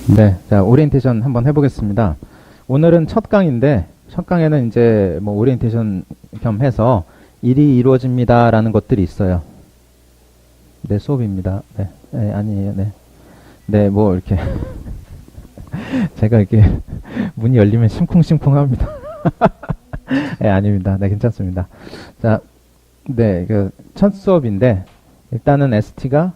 네, 자, 오리엔테이션 한번 해보겠습니다. 오늘은 첫 강인데, 첫 강에는 이제 뭐 오리엔테이션 겸 해서 일이 이루어집니다라는 것들이 있어요. 네, 수업입니다. 네, 네, 아니에요. 네. 네, 뭐 이렇게 제가 이렇게 문이 열리면 심쿵심쿵합니다. 네, 아닙니다. 네, 괜찮습니다. 자, 네, 그 첫 수업인데 일단은 ST가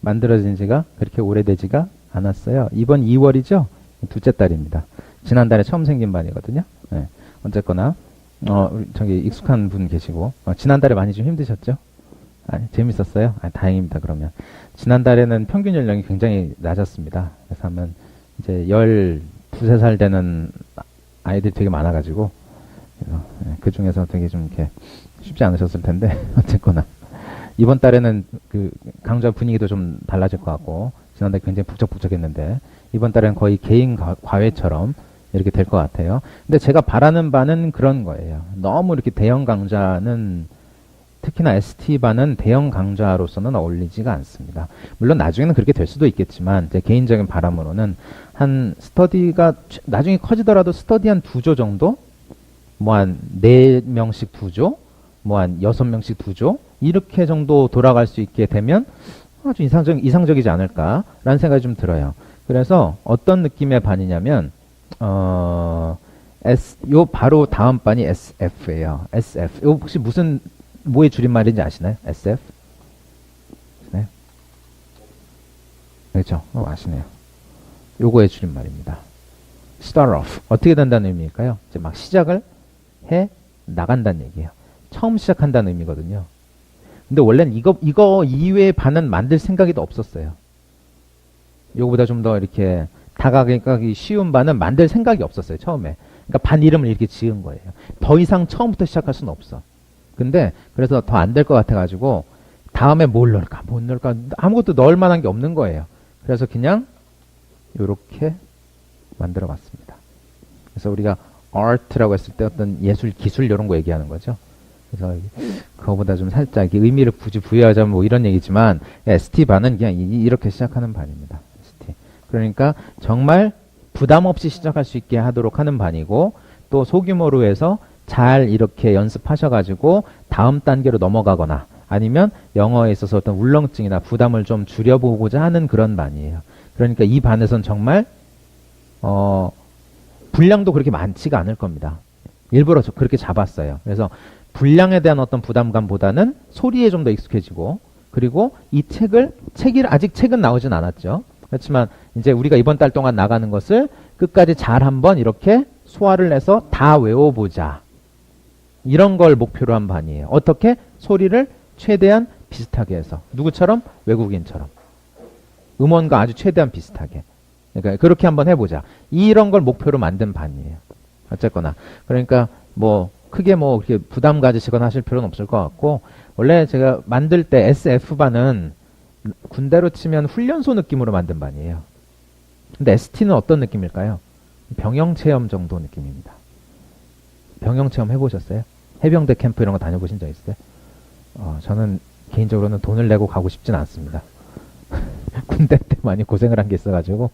만들어진 지가 그렇게 오래되지가 않았어요. 이번 2월이죠? 둘째 달입니다. 지난달에 처음 생긴 반이거든요. 네. 어쨌거나, 저기 익숙한 분 계시고, 지난달에 많이 좀 힘드셨죠? 재밌었어요? 다행입니다, 그러면. 지난달에는 평균 연령이 굉장히 낮았습니다. 그래서 하면, 이제 12살 되는 아이들이 되게 많아가지고, 그래서, 그 중에서 되게 좀 이렇게 쉽지 않으셨을 텐데, 어쨌거나. 이번 달에는 그 강좌 분위기도 좀 달라질 것 같고, 지난달에 굉장히 북적북적했는데 이번 달에는 거의 개인 과외처럼 이렇게 될 것 같아요. 근데 제가 바라는 바는 그런 거예요. 너무 이렇게 대형 강좌는 특히나 ST반은 대형 강좌로서는 어울리지가 않습니다. 물론 나중에는 그렇게 될 수도 있겠지만 제 개인적인 바람으로는 한 스터디가 나중에 커지더라도 스터디 한 2조 정도? 뭐 한 4명씩 2조? 뭐 한 6명씩 2조? 이렇게 정도 돌아갈 수 있게 되면 아주 이상적이지 않을까라는 생각이 좀 들어요. 그래서 어떤 느낌의 반이냐면, 요 바로 다음 반이 SF예요. SF. 요 혹시 뭐의 줄임말인지 아시나요? SF? 네. 그렇죠. 아시네요. 요거의 줄임말입니다. Start off. 어떻게 된다는 의미일까요? 이제 막 시작을 해 나간다는 얘기예요. 처음 시작한다는 의미거든요. 근데 원래는 이거 이외의 반은 만들 생각이 더 없었어요. 요거보다 좀 더 이렇게 다가가기 쉬운 반은 만들 생각이 없었어요, 처음에. 그러니까 반 이름을 이렇게 지은 거예요. 더 이상 처음부터 시작할 수는 없어. 근데, 그래서 더 안 될 것 같아가지고, 다음에 뭘 넣을까, 못 넣을까, 아무것도 넣을 만한 게 없는 거예요. 그래서 그냥, 요렇게 만들어 봤습니다. 그래서 우리가 art라고 했을 때 어떤 예술, 기술, 이런 거 얘기하는 거죠. 그래서 그거보다 좀 살짝 이렇게 의미를 굳이 부여하자면 뭐 이런 얘기지만 ST 반은 그냥 이렇게 시작하는 반입니다. ST. 그러니까 정말 부담 없이 시작할 수 있게 하도록 하는 반이고 또 소규모로 해서 잘 이렇게 연습하셔가지고 다음 단계로 넘어가거나 아니면 영어에 있어서 어떤 울렁증이나 부담을 좀 줄여보고자 하는 그런 반이에요. 그러니까 이 반에선 정말 분량도 그렇게 많지가 않을 겁니다. 일부러 그렇게 잡았어요. 그래서 분량에 대한 어떤 부담감보다는 소리에 좀 더 익숙해지고 그리고 이 아직 책은 나오진 않았죠. 그렇지만 이제 우리가 이번 달 동안 나가는 것을 끝까지 잘 한번 이렇게 소화를 해서 다 외워보자. 이런 걸 목표로 한 반이에요. 어떻게? 소리를 최대한 비슷하게 해서. 누구처럼? 외국인처럼. 음원과 아주 최대한 비슷하게. 그러니까 그렇게 한번 해보자. 이런 걸 목표로 만든 반이에요. 어쨌거나. 그러니까 뭐 크게 뭐 그렇게 부담 가지시거나 하실 필요는 없을 것 같고 원래 제가 만들 때 SF반은 군대로 치면 훈련소 느낌으로 만든 반이에요. 근데 ST는 어떤 느낌일까요? 병영체험 정도 느낌입니다. 병영체험 해보셨어요? 해병대 캠프 이런 거 다녀보신 적 있어요? 저는 개인적으로는 돈을 내고 가고 싶진 않습니다. 군대 때 많이 고생을 한 게 있어가지고.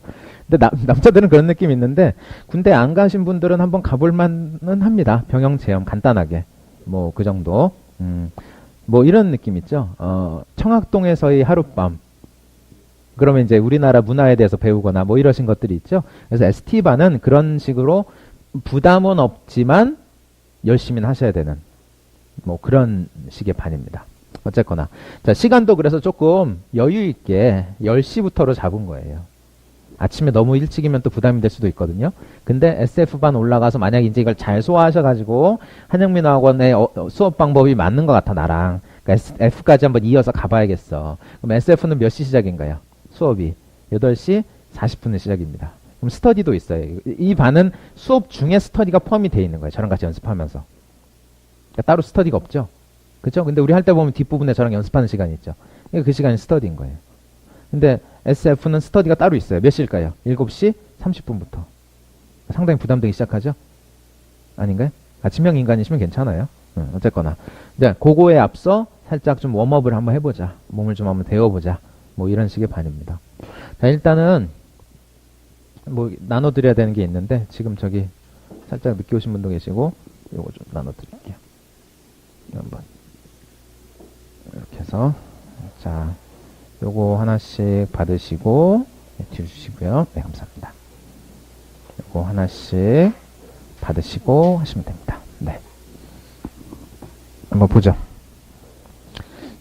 근데 남자들은 그런 느낌이 있는데, 군대 안 가신 분들은 한번 가볼 만은 합니다. 병영 체험, 간단하게. 뭐, 그 정도. 뭐, 이런 느낌 있죠? 청학동에서의 하룻밤. 그러면 이제 우리나라 문화에 대해서 배우거나 뭐 이러신 것들이 있죠? 그래서 ST반은 그런 식으로 부담은 없지만 열심히 하셔야 되는 뭐 그런 식의 반입니다. 어쨌거나. 자, 시간도 그래서 조금 여유있게 10시부터로 잡은 거예요. 아침에 너무 일찍이면 또 부담이 될 수도 있거든요. 근데 SF반 올라가서 만약에 이제 이걸 잘 소화하셔가지고 한영민 학원의 수업 방법이 맞는 것 같아, 나랑. 그러니까 F까지 한번 이어서 가봐야겠어. 그럼 SF는 몇 시 시작인가요? 수업이. 8시 40분에 시작입니다. 그럼 스터디도 있어요. 이 반은 수업 중에 스터디가 포함이 되어 있는 거예요. 저랑 같이 연습하면서. 그러니까 따로 스터디가 없죠. 그죠? 근데 우리 할 때 보면 뒷부분에 저랑 연습하는 시간이 있죠. 그 시간이 스터디인 거예요. 근데 SF는 스터디가 따로 있어요. 몇 시일까요? 7시 30분부터. 상당히 부담되기 시작하죠? 아닌가요? 아침형 인간이시면 괜찮아요. 어쨌거나. 이제 그거에 앞서 살짝 좀 웜업을 한번 해보자. 몸을 좀 한번 데워보자. 뭐 이런 식의 반입니다. 자, 일단은 뭐 나눠드려야 되는 게 있는데 지금 저기 살짝 늦게 오신 분도 계시고 요거 좀 나눠드릴게요. 한번 이렇게 해서 자 요거 하나씩 받으시고 뒤로 주시고요. 네, 감사합니다. 요거 하나씩 받으시고 하시면 됩니다. 네. 한번 보죠.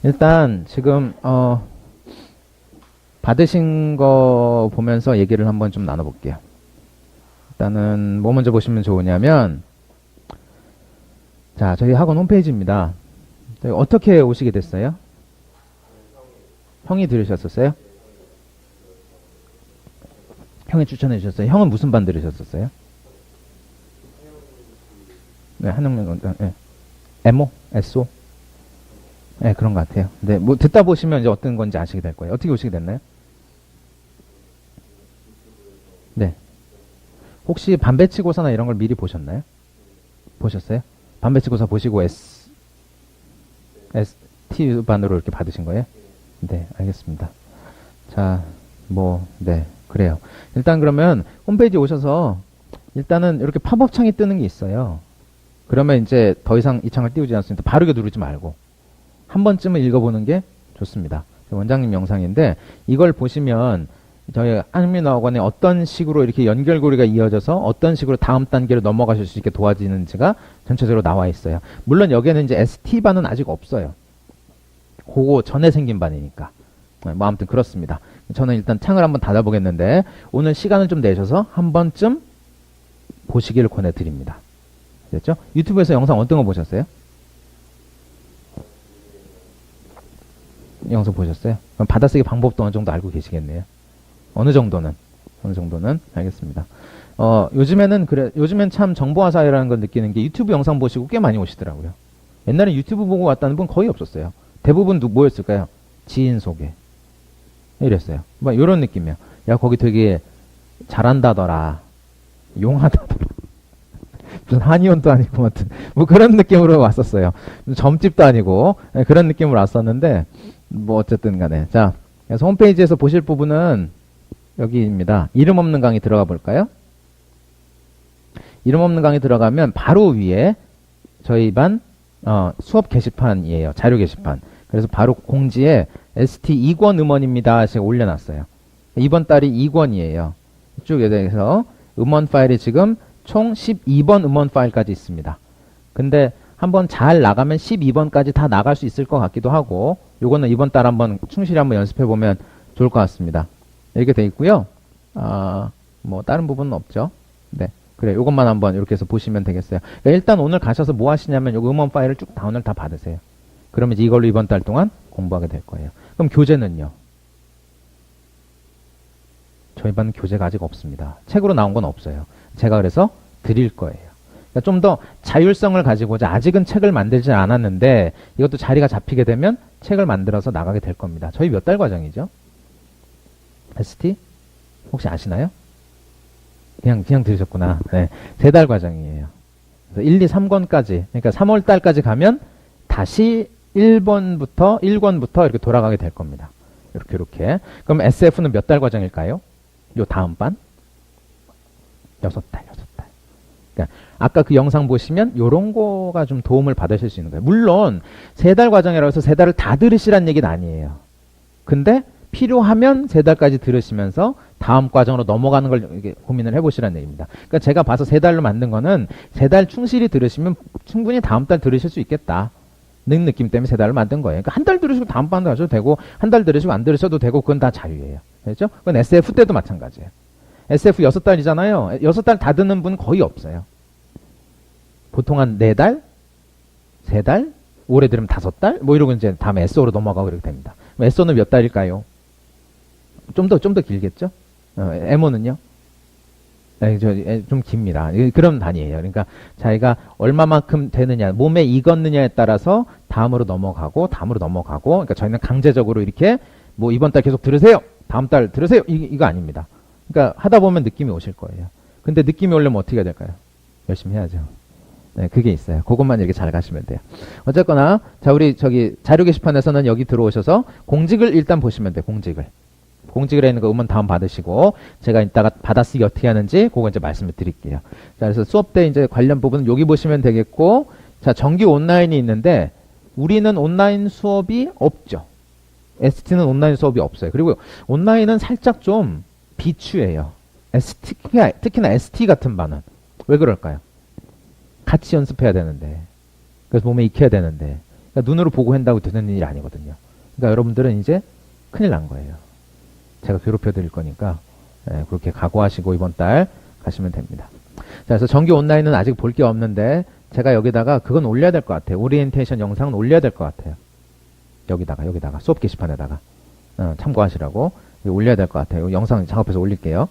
일단 지금 받으신 거 보면서 얘기를 한번 좀 나눠볼게요. 일단은 뭐 먼저 보시면 좋으냐면 자 저희 학원 홈페이지입니다. 어떻게 오시게 됐어요? 형이 들으셨었어요? 형이 추천해 주셨어요? 형은 무슨 반 들으셨었어요? 네, 한영민 네. MO? SO? 네, 그런 것 같아요. 근데 뭐 듣다 보시면 이제 어떤 건지 아시게 될 거예요. 어떻게 오시게 됐나요? 네. 혹시 반배치고사나 이런 걸 미리 보셨나요? 보셨어요? 반배치고사 보시고 ST 반으로 이렇게 받으신 거예요? 네, 알겠습니다. 자, 네, 그래요. 일단 그러면 홈페이지 오셔서 일단은 이렇게 팝업 창이 뜨는 게 있어요. 그러면 이제 더 이상 이 창을 띄우지 않습니다. 바르게 누르지 말고 한 번쯤은 읽어보는 게 좋습니다. 원장님 영상인데 이걸 보시면 저희 한민어학원에 어떤 식으로 이렇게 연결고리가 이어져서 어떤 식으로 다음 단계로 넘어가실 수 있게 도와지는지가 전체적으로 나와 있어요. 물론 여기에는 이제 ST반은 아직 없어요. 그거 전에 생긴 반이니까. 뭐 아무튼 그렇습니다. 저는 일단 창을 한번 닫아보겠는데 오늘 시간을 좀 내셔서 한 번쯤 보시기를 권해드립니다. 됐죠? 유튜브에서 영상 어떤 거 보셨어요? 영상 보셨어요? 그럼 받아쓰기 방법도 어느 정도 알고 계시겠네요. 어느 정도는 알겠습니다. 요즘엔 참 정보화 사회라는 걸 느끼는 게 유튜브 영상 보시고 꽤 많이 오시더라고요. 옛날에 유튜브 보고 왔다는 분 거의 없었어요. 대부분 뭐였을까요? 지인 소개. 이랬어요. 뭐 이런 느낌이에요. 야 거기 되게 잘한다더라. 용하다더라. 무슨 한의원도 아니고 뭐 그런 느낌으로 왔었어요. 점집도 아니고 그런 느낌으로 왔었는데 뭐 어쨌든 간에 자 그래서 홈페이지에서 보실 부분은 여기입니다. 이름 없는 강의 들어가 볼까요? 이름 없는 강의 들어가면 바로 위에 저희 반 수업 게시판이에요. 자료 게시판. 그래서 바로 공지에 ST 2권 음원입니다. 제가 올려놨어요. 이번 달이 2권이에요. 이쪽에 대해서 음원 파일이 지금 총 12번 음원 파일까지 있습니다. 근데 한번 잘 나가면 12번까지 다 나갈 수 있을 것 같기도 하고 요거는 이번 달 한번 충실히 한번 연습해 보면 좋을 것 같습니다. 이렇게 돼 있고요. 뭐 다른 부분은 없죠. 네. 그래 요것만 한번 이렇게 해서 보시면 되겠어요. 그러니까 일단 오늘 가셔서 뭐 하시냐면 요 음원 파일을 쭉 다운을 다 받으세요. 그러면 이제 이걸로 이번 달 동안 공부하게 될 거예요. 그럼 교재는요? 저희 반은 교재가 아직 없습니다. 책으로 나온 건 없어요. 제가 그래서 드릴 거예요. 그러니까 좀 더 자율성을 가지고자 아직은 책을 만들지 않았는데 이것도 자리가 잡히게 되면 책을 만들어서 나가게 될 겁니다. 저희 몇 달 과정이죠? ST? 혹시 아시나요? 그냥 들으셨구나. 네. 3달 과정이에요. 그래서 1, 2, 3권까지, 그러니까 3월 달까지 가면 다시 1권부터 이렇게 돌아가게 될 겁니다. 이렇게. 그럼 SF는 몇 달 과정일까요? 요 다음 반? 6달. 그러니까 아까 그 영상 보시면 요런 거가 좀 도움을 받으실 수 있는 거예요. 물론 3달 과정이라고 해서 3달을 다 들으시란 얘기는 아니에요. 근데 필요하면 3달까지 들으시면서 다음 과정으로 넘어가는 걸 이렇게 고민을 해보시라는 얘기입니다. 그러니까 제가 봐서 3달로 만든 거는 3달 충실히 들으시면 충분히 다음 달 들으실 수 있겠다. 는 느낌 때문에 3달을 만든 거예요. 그러니까 한 달 들으시고 다음 반도 하셔도 되고 한 달 들으시고 안 들으셔도 되고 그건 다 자유예요. 그렇죠? 그건 SF 때도 마찬가지예요. SF 6달이잖아요. 6달 다 듣는 분 거의 없어요. 보통 한 4달? 3달? 오래 들으면 5달? 뭐 이러고 이제 다음에 SO로 넘어가고 이렇게 됩니다. SO는 몇 달일까요? 좀 더 길겠죠? MO는요? 좀 깁니다. 그런 단위예요. 그러니까 자기가 얼마만큼 되느냐, 몸에 익었느냐에 따라서 다음으로 넘어가고, 그러니까 저희는 강제적으로 이렇게 뭐 이번 달 계속 들으세요. 다음 달 들으세요. 이거 아닙니다. 그러니까 하다 보면 느낌이 오실 거예요. 근데 느낌이 오려면 어떻게 해야 될까요? 열심히 해야죠. 네, 그게 있어요. 그것만 이렇게 잘 가시면 돼요. 어쨌거나, 자, 우리 자료 게시판에서는 여기 들어오셔서 공직을 일단 보시면 돼요. 공지글에 있는 거 음원 다운 받으시고 제가 이따가 받아쓰기 어떻게 하는지 그거 이제 말씀을 드릴게요. 자, 그래서 수업 때 이제 관련 부분은 여기 보시면 되겠고, 자, 정기 온라인이 있는데 우리는 온라인 수업이 없죠. ST는 온라인 수업이 없어요. 그리고 온라인은 살짝 좀 비추해요. 특히나 ST 같은 반은. 왜 그럴까요? 같이 연습해야 되는데. 그래서 몸에 익혀야 되는데. 그러니까 눈으로 보고 한다고 되는 일이 아니거든요. 그러니까 여러분들은 이제 큰일 난 거예요. 제가 괴롭혀 드릴 거니까 그렇게 각오하시고 이번 달 가시면 됩니다. 자, 그래서 정기 온라인은 아직 볼 게 없는데 제가 여기다가 그건 올려야 될 것 같아요. 오리엔테이션 영상은 올려야 될 것 같아요. 여기다가 수업 게시판에다가 참고하시라고 올려야 될 것 같아요. 영상 작업해서 올릴게요.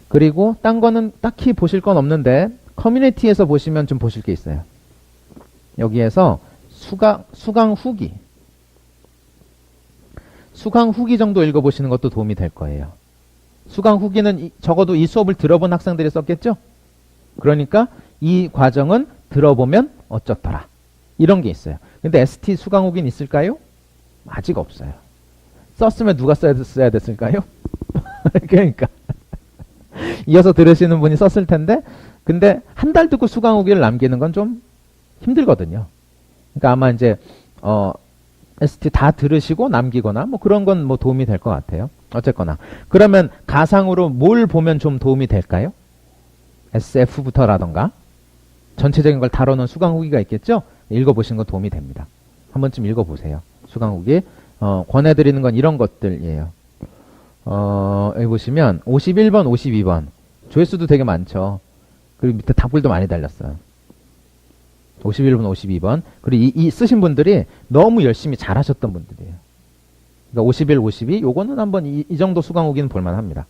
그리고 딴 거는 딱히 보실 건 없는데 커뮤니티에서 보시면 좀 보실 게 있어요. 여기에서 수강 후기 정도 읽어보시는 것도 도움이 될 거예요. 수강 후기는 적어도 이 수업을 들어본 학생들이 썼겠죠? 그러니까 이 과정은 들어보면 어쩌더라. 이런 게 있어요. 근데 ST 수강 후기는 있을까요? 아직 없어요. 썼으면 누가 써야 됐을까요? 그러니까 이어서 들으시는 분이 썼을 텐데, 근데 한 달 듣고 수강 후기를 남기는 건 좀 힘들거든요. 그러니까 아마 이제 ST 다 들으시고 남기거나 뭐 그런 건 뭐 도움이 될 것 같아요. 어쨌거나 그러면 가상으로 뭘 보면 좀 도움이 될까요? SF부터라던가 전체적인 걸 다뤄놓은 수강 후기가 있겠죠? 읽어보시는 건 도움이 됩니다. 한 번쯤 읽어보세요. 수강 후기. 권해드리는 건 이런 것들이에요. 여기 보시면 51번, 52번 조회수도 되게 많죠. 그리고 밑에 답글도 많이 달렸어요. 51번, 52번. 그리고 이 쓰신 분들이 너무 열심히 잘하셨던 분들이에요. 그러니까 51, 52 요거는 한번 이 정도 수강 후기는 볼만합니다.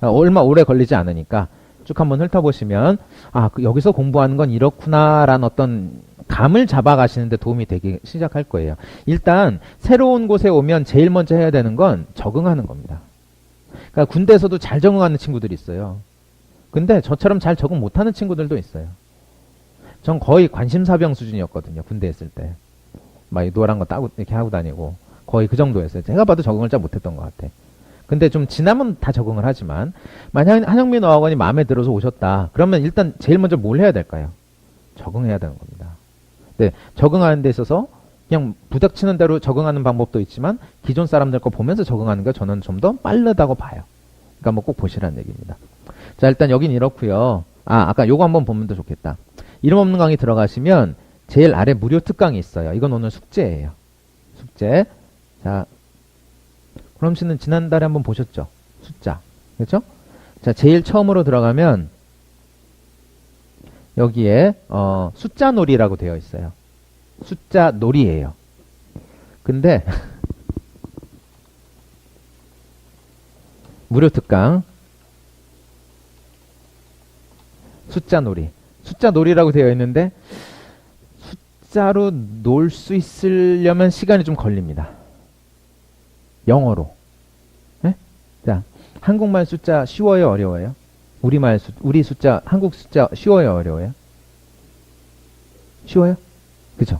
얼마 오래 걸리지 않으니까 쭉 한번 훑어보시면 여기서 공부하는 건 이렇구나라는 어떤 감을 잡아가시는데 도움이 되기 시작할 거예요. 일단 새로운 곳에 오면 제일 먼저 해야 되는 건 적응하는 겁니다. 그러니까 군대에서도 잘 적응하는 친구들이 있어요. 근데 저처럼 잘 적응 못하는 친구들도 있어요. 전 거의 관심사병 수준이었거든요. 군대 있을 때. 막 노란 거 따고 이렇게 하고 다니고 거의 그 정도였어요. 제가 봐도 적응을 잘 못했던 것 같아. 근데 좀 지나면 다 적응을 하지만 만약 한영민 어학원이 마음에 들어서 오셨다. 그러면 일단 제일 먼저 뭘 해야 될까요? 적응해야 되는 겁니다. 네, 적응하는 데 있어서 그냥 부닥치는 대로 적응하는 방법도 있지만 기존 사람들 거 보면서 적응하는 게 저는 좀 더 빠르다고 봐요. 그러니까 뭐 꼭 보시라는 얘기입니다. 자, 일단 여긴 이렇고요. 아까 요거 한번 보면 더 좋겠다. 이름 없는 강의 들어가시면 제일 아래 무료 특강이 있어요. 이건 오늘 숙제예요. 숙제. 자, 그럼 씨는 지난달에 한번 보셨죠? 숫자. 그렇죠? 자, 제일 처음으로 들어가면 여기에 숫자 놀이라고 되어 있어요. 숫자 놀이예요. 근데 무료 특강 숫자 놀이. 숫자 놀이라고 되어 있는데 숫자로 놀 수 있으려면 시간이 좀 걸립니다. 영어로. 네? 자, 한국말 숫자 쉬워요, 어려워요? 우리 숫자, 한국 숫자 쉬워요, 어려워요? 쉬워요? 그죠?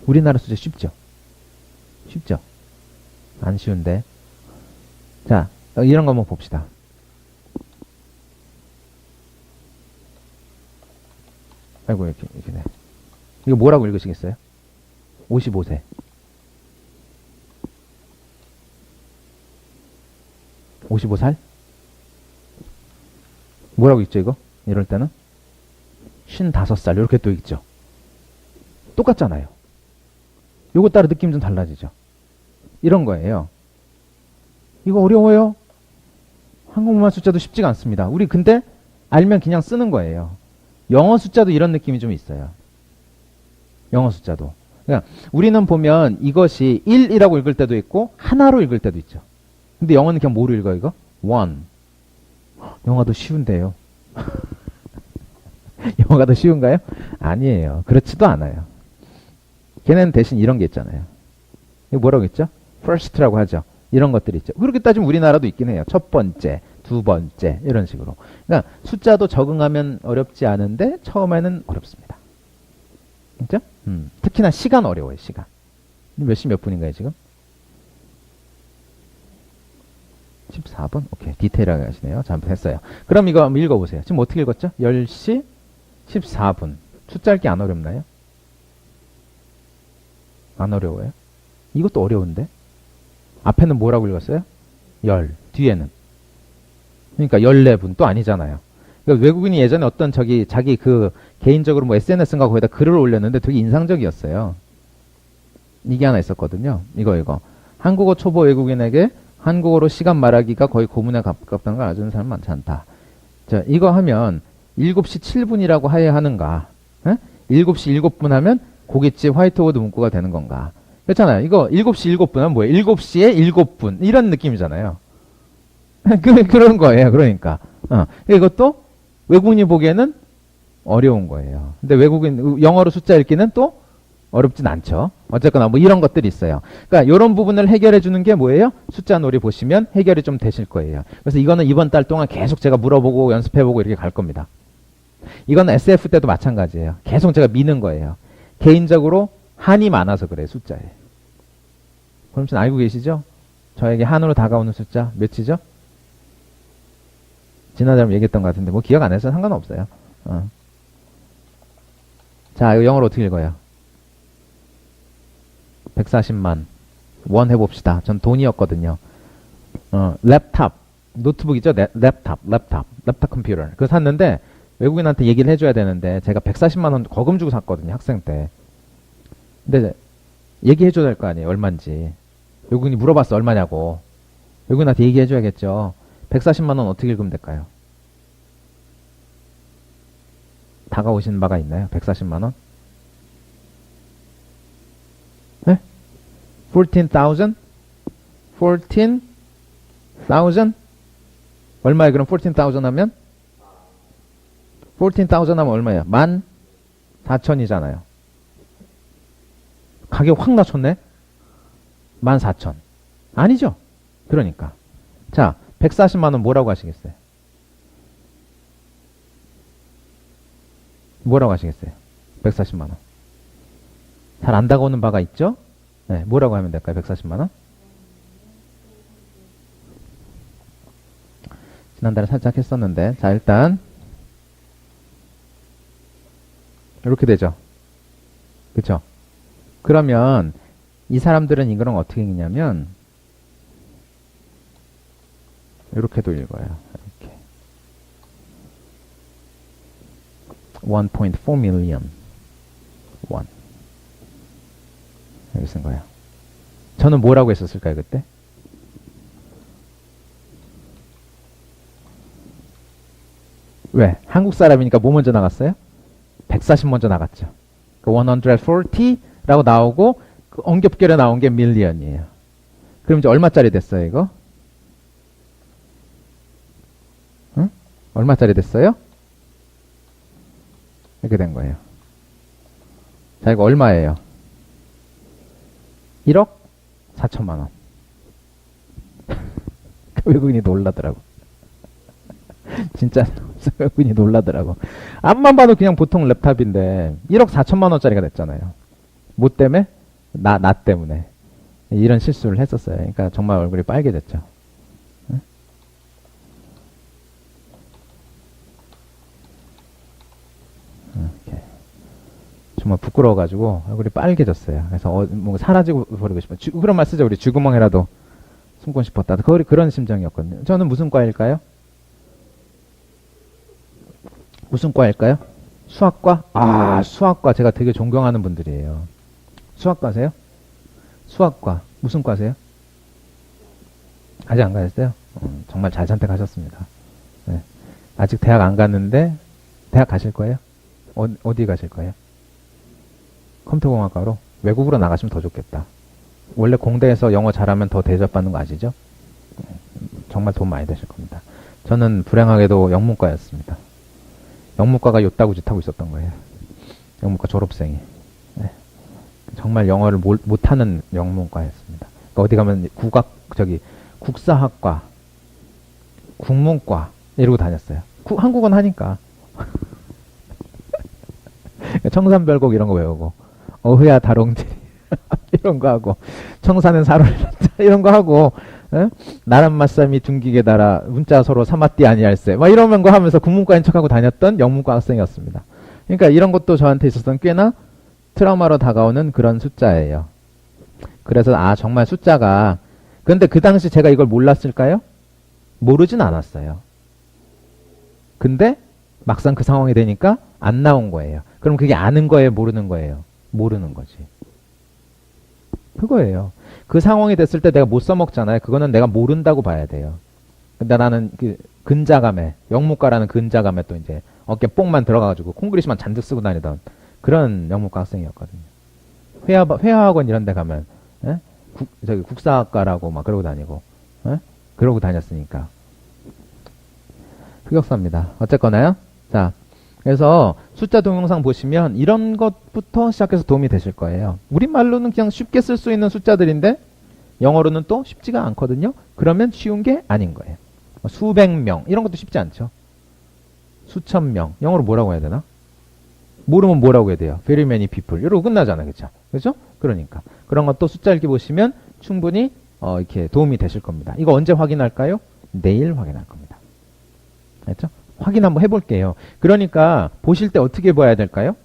우리나라 숫자 쉽죠? 쉽죠? 안 쉬운데. 자, 이런 거 한번 봅시다. 아이고, 이렇게 네. 이거 뭐라고 읽으시겠어요? 55세. 55살? 뭐라고 있죠, 이거? 이럴 때는? 55살, 이렇게 또 있죠. 똑같잖아요. 요거 따라 느낌 좀 달라지죠. 이런 거예요. 이거 어려워요? 한국말 숫자도 쉽지가 않습니다. 우리 근데 알면 그냥 쓰는 거예요. 영어 숫자도 이런 느낌이 좀 있어요. 영어 숫자도. 그러니까 우리는 보면 이것이 1이라고 읽을 때도 있고 하나로 읽을 때도 있죠. 근데 영어는 그냥 뭐로 읽어 이거? 1. 영어가 더 쉬운데요. 영어가 더 쉬운가요? 아니에요. 그렇지도 않아요. 걔네는 대신 이런 게 있잖아요. 이거 뭐라고 했죠? first라고 하죠. 이런 것들이 있죠. 그렇게 따지면 우리나라도 있긴 해요. 첫 번째, 두 번째 이런 식으로. 그러니까 숫자도 적응하면 어렵지 않은데 처음에는 어렵습니다. 그렇죠? 특히나 시간 어려워요. 시간. 몇 시 몇 분인가요 지금? 14분? 오케이. 디테일하게 하시네요. 잘못했어요. 그럼 이거 한번 읽어보세요. 지금 어떻게 읽었죠? 10시 14분. 숫자 읽기 안 어렵나요? 안 어려워요? 이것도 어려운데? 앞에는 뭐라고 읽었어요? 뒤에는. 그러니까 14분 또 아니잖아요. 그러니까 외국인이 예전에 어떤 자기 그 개인적으로 뭐 SNS인가 거기다 글을 올렸는데 되게 인상적이었어요. 이게 하나 있었거든요. 이거. 한국어 초보 외국인에게 한국어로 시간 말하기가 거의 고문에 가깝다는 걸 알아주는 사람 많지 않다. 자, 이거 하면 7시 7분이라고 해야 하는가? 에? 7시 7분 하면 고깃집 화이트보드 문구가 되는 건가? 그렇잖아요. 이거 7시 7분 하면 뭐예요? 7시에 7분. 이런 느낌이잖아요. 그런 거예요. 그러니까. 이것도 외국인이 보기에는 어려운 거예요. 근데 외국인, 영어로 숫자 읽기는 또 어렵진 않죠. 어쨌거나 뭐 이런 것들이 있어요. 그러니까 이런 부분을 해결해 주는 게 뭐예요? 숫자 놀이 보시면 해결이 좀 되실 거예요. 그래서 이거는 이번 달 동안 계속 제가 물어보고 연습해보고 이렇게 갈 겁니다. 이건 SF 때도 마찬가지예요. 계속 제가 미는 거예요. 개인적으로 한이 많아서 그래요. 숫자에. 그럼 좀 알고 계시죠? 저에게 한으로 다가오는 숫자 몇이죠? 지난달에 얘기했던 것 같은데 뭐 기억 안 해서 상관없어요. 자, 이거 영어로 어떻게 읽어요? 140만 원 해봅시다. 전 돈이었거든요. 랩탑 노트북이죠. 랩탑 컴퓨터 그거 샀는데 외국인한테 얘기를 해줘야 되는데 제가 140만 원 거금 주고 샀거든요. 학생 때. 근데 얘기해줘야 될 거 아니에요. 얼마인지. 외국인이 물어봤어. 얼마냐고. 외국인한테 얘기해줘야겠죠. 140만 원 어떻게 읽으면 될까요? 다가오신 바가 있나요? 140만 원? 네? 14,000? 14,000? 얼마예요? 그럼 14,000 하면? 14,000 하면 얼마예요? 14,000이잖아요. 가격 확 낮췄네? 14,000. 아니죠? 그러니까. 자, 140만 원 뭐라고 하시겠어요? 뭐라고 하시겠어요? 140만 원. 잘 안 다가오는 바가 있죠? 네, 뭐라고 하면 될까요? 140만 원? 지난달에 살짝 했었는데, 자, 일단 이렇게 되죠. 그쵸? 그러면 이 사람들은 이거랑 어떻게 읽냐면 이렇게도 읽어요. 이렇게 1.4 million 원 여기 쓴 거예요. 저는 뭐라고 했었을까요 그때? 왜? 한국 사람이니까 뭐 먼저 나갔어요? 140 먼저 나갔죠. 그 140라고 나오고 그 엉겹결에 나온 게 밀리언이에요. 그럼 이제 얼마짜리 됐어요 이거? 응? 얼마짜리 됐어요? 이렇게 된 거예요. 자, 이거 얼마예요? 1억 4천만 원. 외국인이 놀라더라고. 진짜 외국인이 놀라더라고. 앞만 봐도 그냥 보통 랩탑인데 1억 4천만 원짜리가 됐잖아요. 뭐 때문에? 나 때문에. 이런 실수를 했었어요. 그러니까 정말 얼굴이 빨개졌죠. 이렇게. 정말 부끄러워가지고 얼굴이 빨개졌어요. 그래서 뭔가 사라지고 버리고 싶어. 그런 말 쓰죠. 우리 쥐구멍이라도 숨고 싶었다. 그런 심정이었거든요. 저는 무슨 과일까요? 무슨 과일까요? 수학과? 아, 수학과. 제가 되게 존경하는 분들이에요. 수학과세요? 수학과. 무슨 과세요? 아직 안 가셨어요? 정말 잘 선택하셨습니다. 네. 아직 대학 안 갔는데, 대학 가실 거예요? 어디 가실 거예요? 컴퓨터공학과로? 외국으로 나가시면 더 좋겠다. 원래 공대에서 영어 잘하면 더 대접받는 거 아시죠? 정말 돈 많이 되실 겁니다. 저는 불행하게도 영문과였습니다. 영문과가 요따구 짓하고 있었던 거예요. 영문과 졸업생이. 네. 정말 영어를 못하는 영문과였습니다. 그러니까 어디 가면 국사학과, 국문과 이러고 다녔어요. 한국어는 하니까. 청산별곡 이런 거 외우고 어휘야 다롱들이 이런 거 하고 청사는 사로리다 이런 거 하고 에? 나란 맞삼이 둥기게 달아 문자 서로 삼았디 아니할세 막 이런 거 하면서 국문과인 척하고 다녔던 영문과 학생이었습니다. 그러니까 이런 것도 저한테 있어서는 꽤나 트라우마로 다가오는 그런 숫자예요. 그래서 정말 숫자가 근데 그 당시 제가 이걸 몰랐을까요? 모르진 않았어요. 근데 막상 그 상황이 되니까 안 나온 거예요. 그럼 그게 아는 거예요? 모르는 거예요? 모르는 거지. 그거예요. 그 상황이 됐을 때 내가 못 써먹잖아요. 그거는 내가 모른다고 봐야 돼요. 근데 나는 그 근자감에, 영문과라는 근자감에 또 이제 어깨 뽕만 들어가가지고 콩그리시만 잔뜩 쓰고 다니던 그런 영문과 학생이었거든요. 회화학원 이런 데 가면, 예? 저기 국사학과라고 막 그러고 다니고, 예? 그러고 다녔으니까. 흑역사입니다. 어쨌거나요. 자, 그래서 숫자 동영상 보시면 이런 것부터 시작해서 도움이 되실 거예요. 우리말로는 그냥 쉽게 쓸 수 있는 숫자들인데 영어로는 또 쉽지가 않거든요. 그러면 쉬운 게 아닌 거예요. 수백 명 이런 것도 쉽지 않죠. 수천 명 영어로 뭐라고 해야 되나? 모르면 뭐라고 해야 돼요? Very many people 이러고 끝나잖아요. 그렇죠? 그렇죠? 그러니까 그런 것도 숫자 읽기 보시면 충분히 이렇게 도움이 되실 겁니다. 이거 언제 확인할까요? 내일 확인할 겁니다. 알죠? 확인 한번 해볼게요. 그러니까 보실 때 어떻게 봐야 될까요?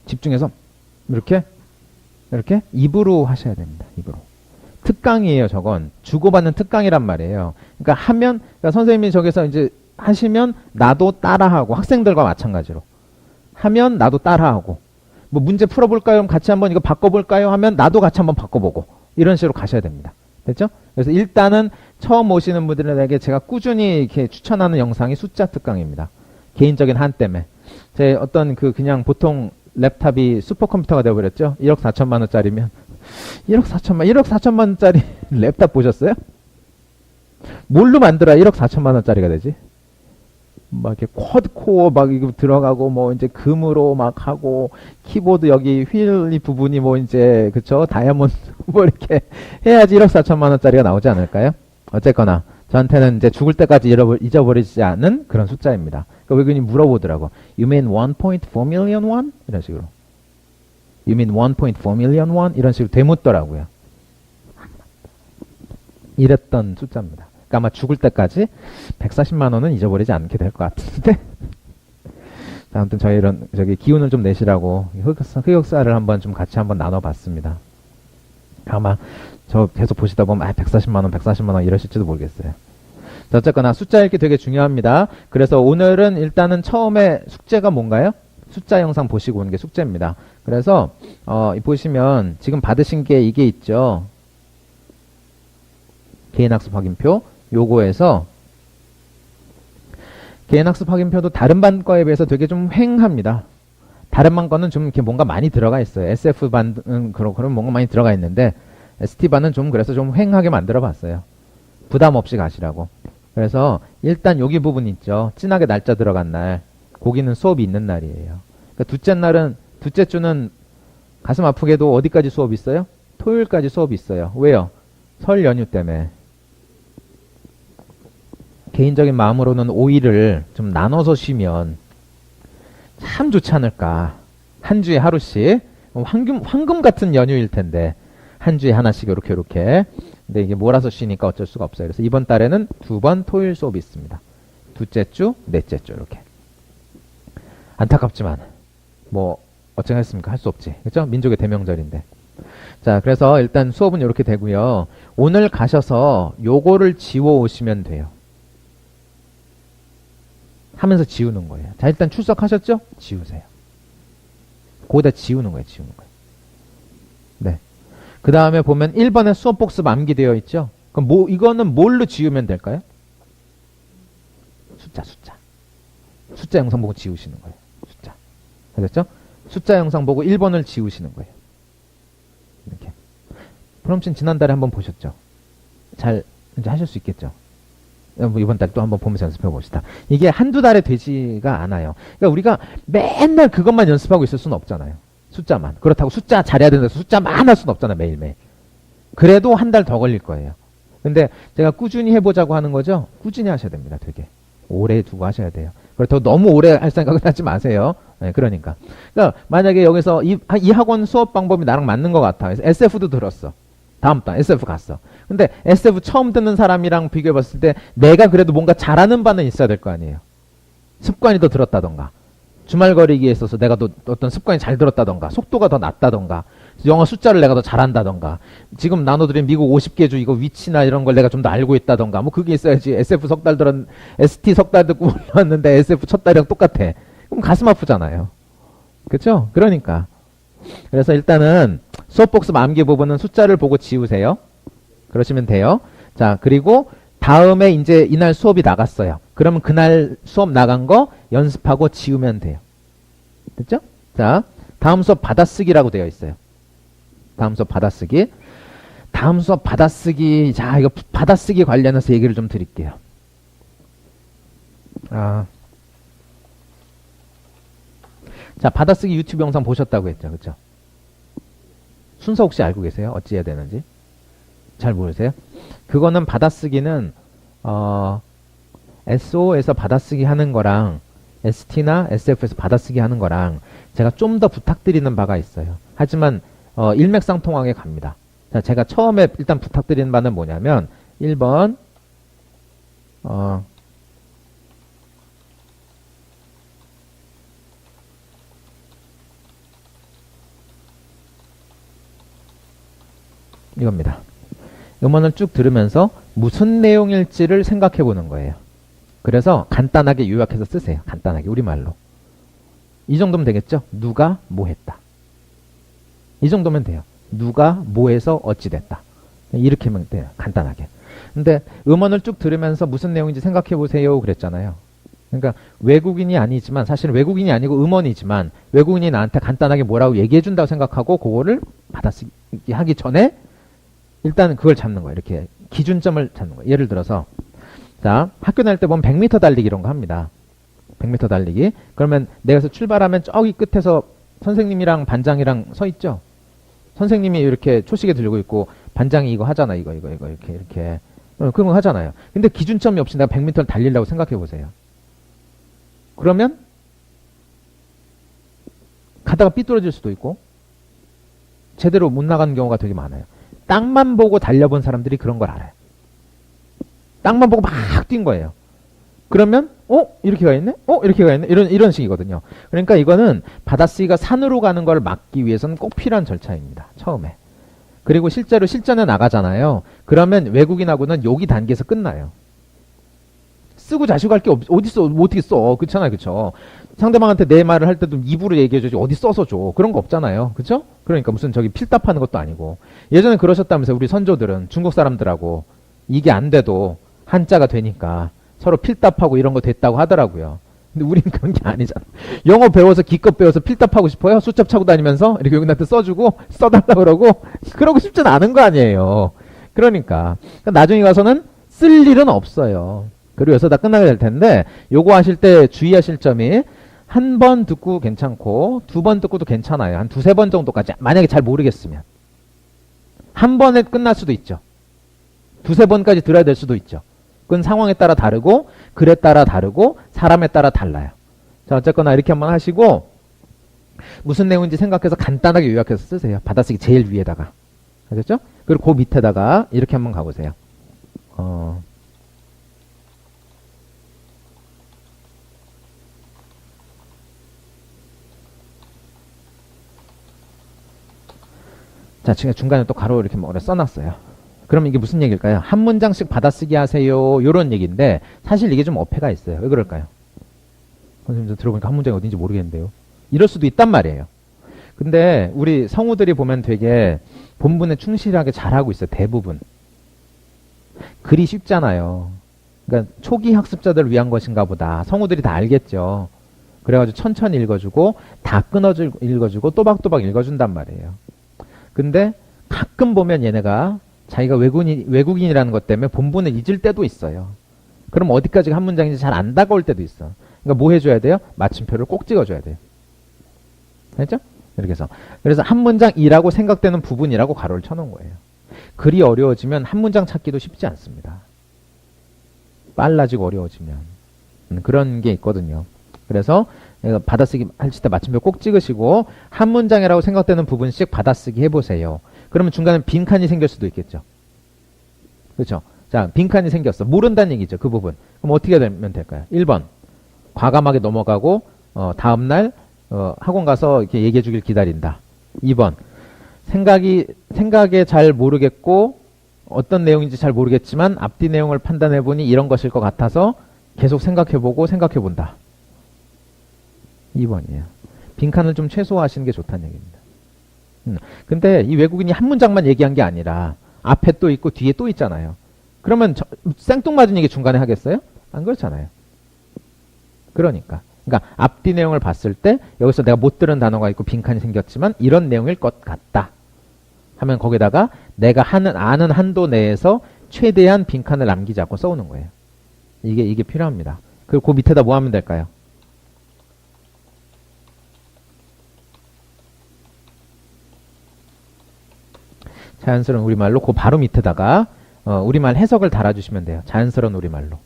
집중해서 이렇게 입으로 하셔야 됩니다. 입으로. 특강이에요. 저건 주고받는 특강이란 말이에요. 그러니까 그러니까 선생님이 저기서 이제 하시면 나도 따라하고 학생들과 마찬가지로 하면 나도 따라하고 뭐 문제 풀어볼까요? 그럼 같이 한번 이거 바꿔볼까요? 하면 나도 같이 한번 바꿔보고 이런 식으로 가셔야 됩니다. 됐죠? 그래서 일단은 처음 오시는 분들에게 제가 꾸준히 이렇게 추천하는 영상이 숫자 특강입니다. 개인적인 한 때문에. 제 어떤 그냥 보통 랩탑이 슈퍼컴퓨터가 되어버렸죠? 1억 4천만 원짜리면. 1억 4천만 원짜리 랩탑 보셨어요? 뭘로 만들어야 1억 4천만 원짜리가 되지? 막 이렇게 쿼드코어 막 이거 들어가고 뭐 이제 금으로 막 하고 키보드 여기 휠 부분이 뭐 이제 그쵸 다이아몬드 뭐 이렇게 해야지 1억 4천만 원짜리가 나오지 않을까요? 어쨌거나 저한테는 이제 죽을 때까지 잊어버리지 않는 그런 숫자입니다. 그러니까 외국인이 물어보더라고. You mean 1.4 million won? 이런 식으로. You mean 1.4 million won? 이런 식으로 되묻더라고요. 이랬던 숫자입니다. 그러니까 아마 죽을 때까지 140만 원은 잊어버리지 않게 될 것 같은데. 아무튼 저기 기운을 좀 내시라고 흑역사를 한번 좀 같이 한번 나눠봤습니다. 아마 저 계속 보시다 보면 140만 원 이러실지도 모르겠어요. 자, 어쨌거나 숫자 읽기 되게 중요합니다. 그래서 오늘은 일단은 처음에 숙제가 뭔가요? 숫자 영상 보시고 오는 게 숙제입니다. 그래서 보시면 지금 받으신 게 이게 있죠. 개인학습 확인표 요거에서 개인학습 확인표도 다른 반 거에 비해서 되게 좀 횡합니다. 다른 반 거는 좀 이렇게 뭔가 많이 들어가 있어요. SF반은 그런 뭔가 많이 들어가 있는데 ST반은 좀 그래서 좀 횡하게 만들어 봤어요. 부담 없이 가시라고. 그래서 일단 여기 부분 있죠. 진하게 날짜 들어간 날. 거기는 수업이 있는 날이에요. 그러니까 둘째 주는 가슴 아프게도 어디까지 수업 있어요? 토요일까지 수업이 있어요. 왜요? 설 연휴 때문에. 개인적인 마음으로는 5일을 좀 나눠서 쉬면 참 좋지 않을까. 한 주에 하루씩. 황금 같은 연휴일 텐데. 한 주에 하나씩 이렇게. 근데 이게 몰아서 쉬니까 어쩔 수가 없어요. 그래서 이번 달에는 2번 토요일 수업이 있습니다. 둘째 주, 넷째 주 이렇게. 안타깝지만 뭐 어쩌겠습니까? 할 수 없지. 그렇죠? 민족의 대명절인데. 자, 그래서 일단 수업은 이렇게 되고요. 오늘 가셔서 요거를 지워 오시면 돼요. 하면서 지우는 거예요. 자, 일단 출석하셨죠? 지우세요. 거기다 지우는 거예요. 네. 그 다음에 보면 1번에 수업 복습 암기되어 있죠? 그럼 이거는 뭘로 지우면 될까요? 숫자 영상 보고 지우시는 거예요. 숫자. 알겠죠? 숫자 영상 보고 1번을 지우시는 거예요. 이렇게. 프롬친 지난달에 한번 보셨죠? 잘 이제 하실 수 있겠죠? 이번 달 또 한번 보면서 연습해 봅시다. 이게 한두 달에 되지가 않아요. 그러니까 우리가 맨날 그것만 연습하고 있을 수는 없잖아요. 숫자만. 그렇다고 숫자 잘해야 된다고 숫자만 할 수는 없잖아요. 매일매일. 그래도 한 달 더 걸릴 거예요. 근데 제가 꾸준히 해보자고 하는 거죠. 꾸준히 하셔야 됩니다. 되게. 오래 두고 하셔야 돼요. 그렇다고 너무 오래 할 생각은 하지 마세요. 네, 그러니까 만약에 여기서 이 학원 수업 방법이 나랑 맞는 것 같아. 그래서 SF도 들었어. 다음 단 SF 갔어. 근데 SF 처음 듣는 사람이랑 비교해 봤을 때 내가 그래도 뭔가 잘하는 바는 있어야 될 거 아니에요. 습관이 더 들었다던가, 주말 거리기에 있어서 내가 더 어떤 습관이 잘 들었다던가, 속도가 더 낮다던가, 영어 숫자를 내가 더 잘한다던가, 지금 나눠드린 미국 50개 주 이거 위치나 이런 걸 내가 좀 더 알고 있다던가, 뭐 그게 있어야지. SF 석 달 들은 ST 석 달 듣고 올라왔는데 SF 첫 달이랑 똑같아. 그럼 가슴 아프잖아요. 그렇죠? 그러니까 그래서 일단은 수업 복습 암기 부분은 숫자를 보고 지우세요. 그러시면 돼요. 자, 그리고 다음에 이제 이날 수업이 나갔어요. 그러면 그날 수업 나간 거 연습하고 지우면 돼요. 됐죠? 자, 다음 수업 받아쓰기라고 되어 있어요. 다음 수업 받아쓰기. 다음 수업 받아쓰기. 자, 이거 받아쓰기 관련해서 얘기를 좀 드릴게요. 자, 받아쓰기 유튜브 영상 보셨다고 했죠. 그쵸? 순서 혹시 알고 계세요? 어찌 해야 되는지? 잘 모르세요? 그거는 받아쓰기는 SO에서 받아쓰기 하는 거랑 ST나 SF에서 받아쓰기 하는 거랑 제가 좀 더 부탁드리는 바가 있어요. 하지만 일맥상통하게 갑니다. 자, 제가 처음에 일단 부탁드리는 바는 뭐냐면 1번 이겁니다. 음원을 쭉 들으면서 무슨 내용일지를 생각해 보는 거예요. 그래서 간단하게 요약해서 쓰세요. 간단하게 우리말로. 이 정도면 되겠죠? 누가 뭐 했다. 이 정도면 돼요. 누가 뭐 해서 어찌 됐다. 이렇게 하면 돼요. 간단하게. 근데 음원을 쭉 들으면서 무슨 내용인지 생각해 보세요 그랬잖아요. 그러니까 외국인이 아니지만, 사실은 외국인이 아니고 음원이지만 외국인이 나한테 간단하게 뭐라고 얘기해 준다고 생각하고 그거를 받아쓰기 하기 전에 일단 그걸 잡는 거예요. 이렇게 기준점을 잡는 거예요. 예를 들어서 자, 학교 다닐 때 보면 100m 달리기 이런 거 합니다. 100m 달리기. 그러면 내가 출발하면 저기 끝에서 선생님이랑 반장이랑 서 있죠. 선생님이 이렇게 초시계 들고 있고 반장이 이거 하잖아. 이거 이렇게 그런 거 하잖아요. 근데 기준점이 없이 내가 100m를 달리려고 생각해 보세요. 그러면 가다가 삐뚤어질 수도 있고 제대로 못 나가는 경우가 되게 많아요. 땅만 보고 달려본 사람들이 그런 걸 알아요. 땅만 보고 막 뛴 거예요. 그러면 이렇게 가 있네? 이렇게 가 있네? 이런 식이거든요. 그러니까 이거는 받아쓰기가 산으로 가는 걸 막기 위해서는 꼭 필요한 절차입니다. 처음에. 그리고 실제로 실전에 나가잖아요. 그러면 외국인하고는 여기 단계에서 끝나요. 쓰고 자시고 할 게 어디 써? 어떻게 써? 그렇잖아요. 그쵸? 상대방한테 내 말을 할 때도 입으로 얘기해줘야지 어디 써서 줘. 그런 거 없잖아요. 그쵸? 그러니까 무슨 저기 필답하는 것도 아니고. 예전에 그러셨다면서요. 우리 선조들은 중국 사람들하고 이게 안 돼도 한자가 되니까 서로 필답하고 이런 거 됐다고 하더라고요. 근데 우린 그런 게 아니잖아. 영어 배워서 기껏 배워서 필답하고 싶어요? 수첩 차고 다니면서 이렇게 여기한테 써주고 써달라 그러고 그러고 싶진 않은 거 아니에요. 그러니까 나중에 가서는 쓸 일은 없어요. 그리고 여기서 다 끝나게 될 텐데 요거 하실 때 주의하실 점이 한 번 듣고 괜찮고 두 번 듣고도 괜찮아요. 한 두세 번 정도까지. 만약에 잘 모르겠으면. 한 번에 끝날 수도 있죠. 두세 번까지 들어야 될 수도 있죠. 그건 상황에 따라 다르고 글에 따라 다르고 사람에 따라 달라요. 자, 어쨌거나 이렇게 한번 하시고 무슨 내용인지 생각해서 간단하게 요약해서 쓰세요. 받아쓰기 제일 위에다가. 아셨죠? 그리고 그 밑에다가 이렇게 한번 가보세요. 자, 지금 중간에 또 가로 이렇게 뭐래 써놨어요. 그럼 이게 무슨 얘기일까요? 한 문장씩 받아쓰기 하세요. 요런 얘기인데 사실 이게 좀 어폐가 있어요. 왜 그럴까요? 선생님 들어보니까 한 문장이 어딘지 모르겠는데요. 이럴 수도 있단 말이에요. 근데 우리 성우들이 보면 되게 본분에 충실하게 잘하고 있어요. 대부분. 글이 쉽잖아요. 그러니까 초기 학습자들을 위한 것인가 보다. 성우들이 다 알겠죠. 그래가지고 천천히 읽어주고 다 끊어주고 읽어주고 또박또박 읽어준단 말이에요. 근데 가끔 보면 얘네가 자기가 외국인이라는 것 때문에 본분을 잊을 때도 있어요. 그럼 어디까지 한 문장인지 잘 안 다가올 때도 있어. 그러니까 뭐 해줘야 돼요? 마침표를 꼭 찍어줘야 돼요. 알죠? 이렇게 해서. 그래서 한 문장이라고 생각되는 부분이라고 가로를 쳐놓은 거예요. 글이 어려워지면 한 문장 찾기도 쉽지 않습니다. 빨라지고 어려워지면. 그런 게 있거든요. 그래서 받아쓰기 하실 때 마침표 꼭 찍으시고 한 문장이라고 생각되는 부분씩 받아쓰기 해보세요. 그러면 중간에 빈칸이 생길 수도 있겠죠. 그렇죠? 자, 빈칸이 생겼어. 모른다는 얘기죠. 그 부분. 그럼 어떻게 되면 될까요? 1번. 과감하게 넘어가고 다음날 학원 가서 이렇게 얘기해 주길 기다린다. 2번. 생각에 잘 모르겠고 어떤 내용인지 잘 모르겠지만 앞뒤 내용을 판단해 보니 이런 것일 것 같아서 계속 생각해 본다. 2번이에요. 빈칸을 좀 최소화하시는 게 좋다는 얘기입니다. 근데 이 외국인이 한 문장만 얘기한 게 아니라 앞에 또 있고 뒤에 또 있잖아요. 그러면 생뚱맞은 얘기 중간에 하겠어요? 안 그렇잖아요. 그러니까 앞뒤 내용을 봤을 때 여기서 내가 못 들은 단어가 있고 빈칸이 생겼지만 이런 내용일 것 같다 하면 거기다가 내가 아는 한도 내에서 최대한 빈칸을 남기지 않고 써오는 거예요. 이게 필요합니다. 그리고 그 밑에다 뭐 하면 될까요? 자연스러운 우리말로 그 바로 밑에다가 우리말 해석을 달아주시면 돼요. 자연스러운 우리말로.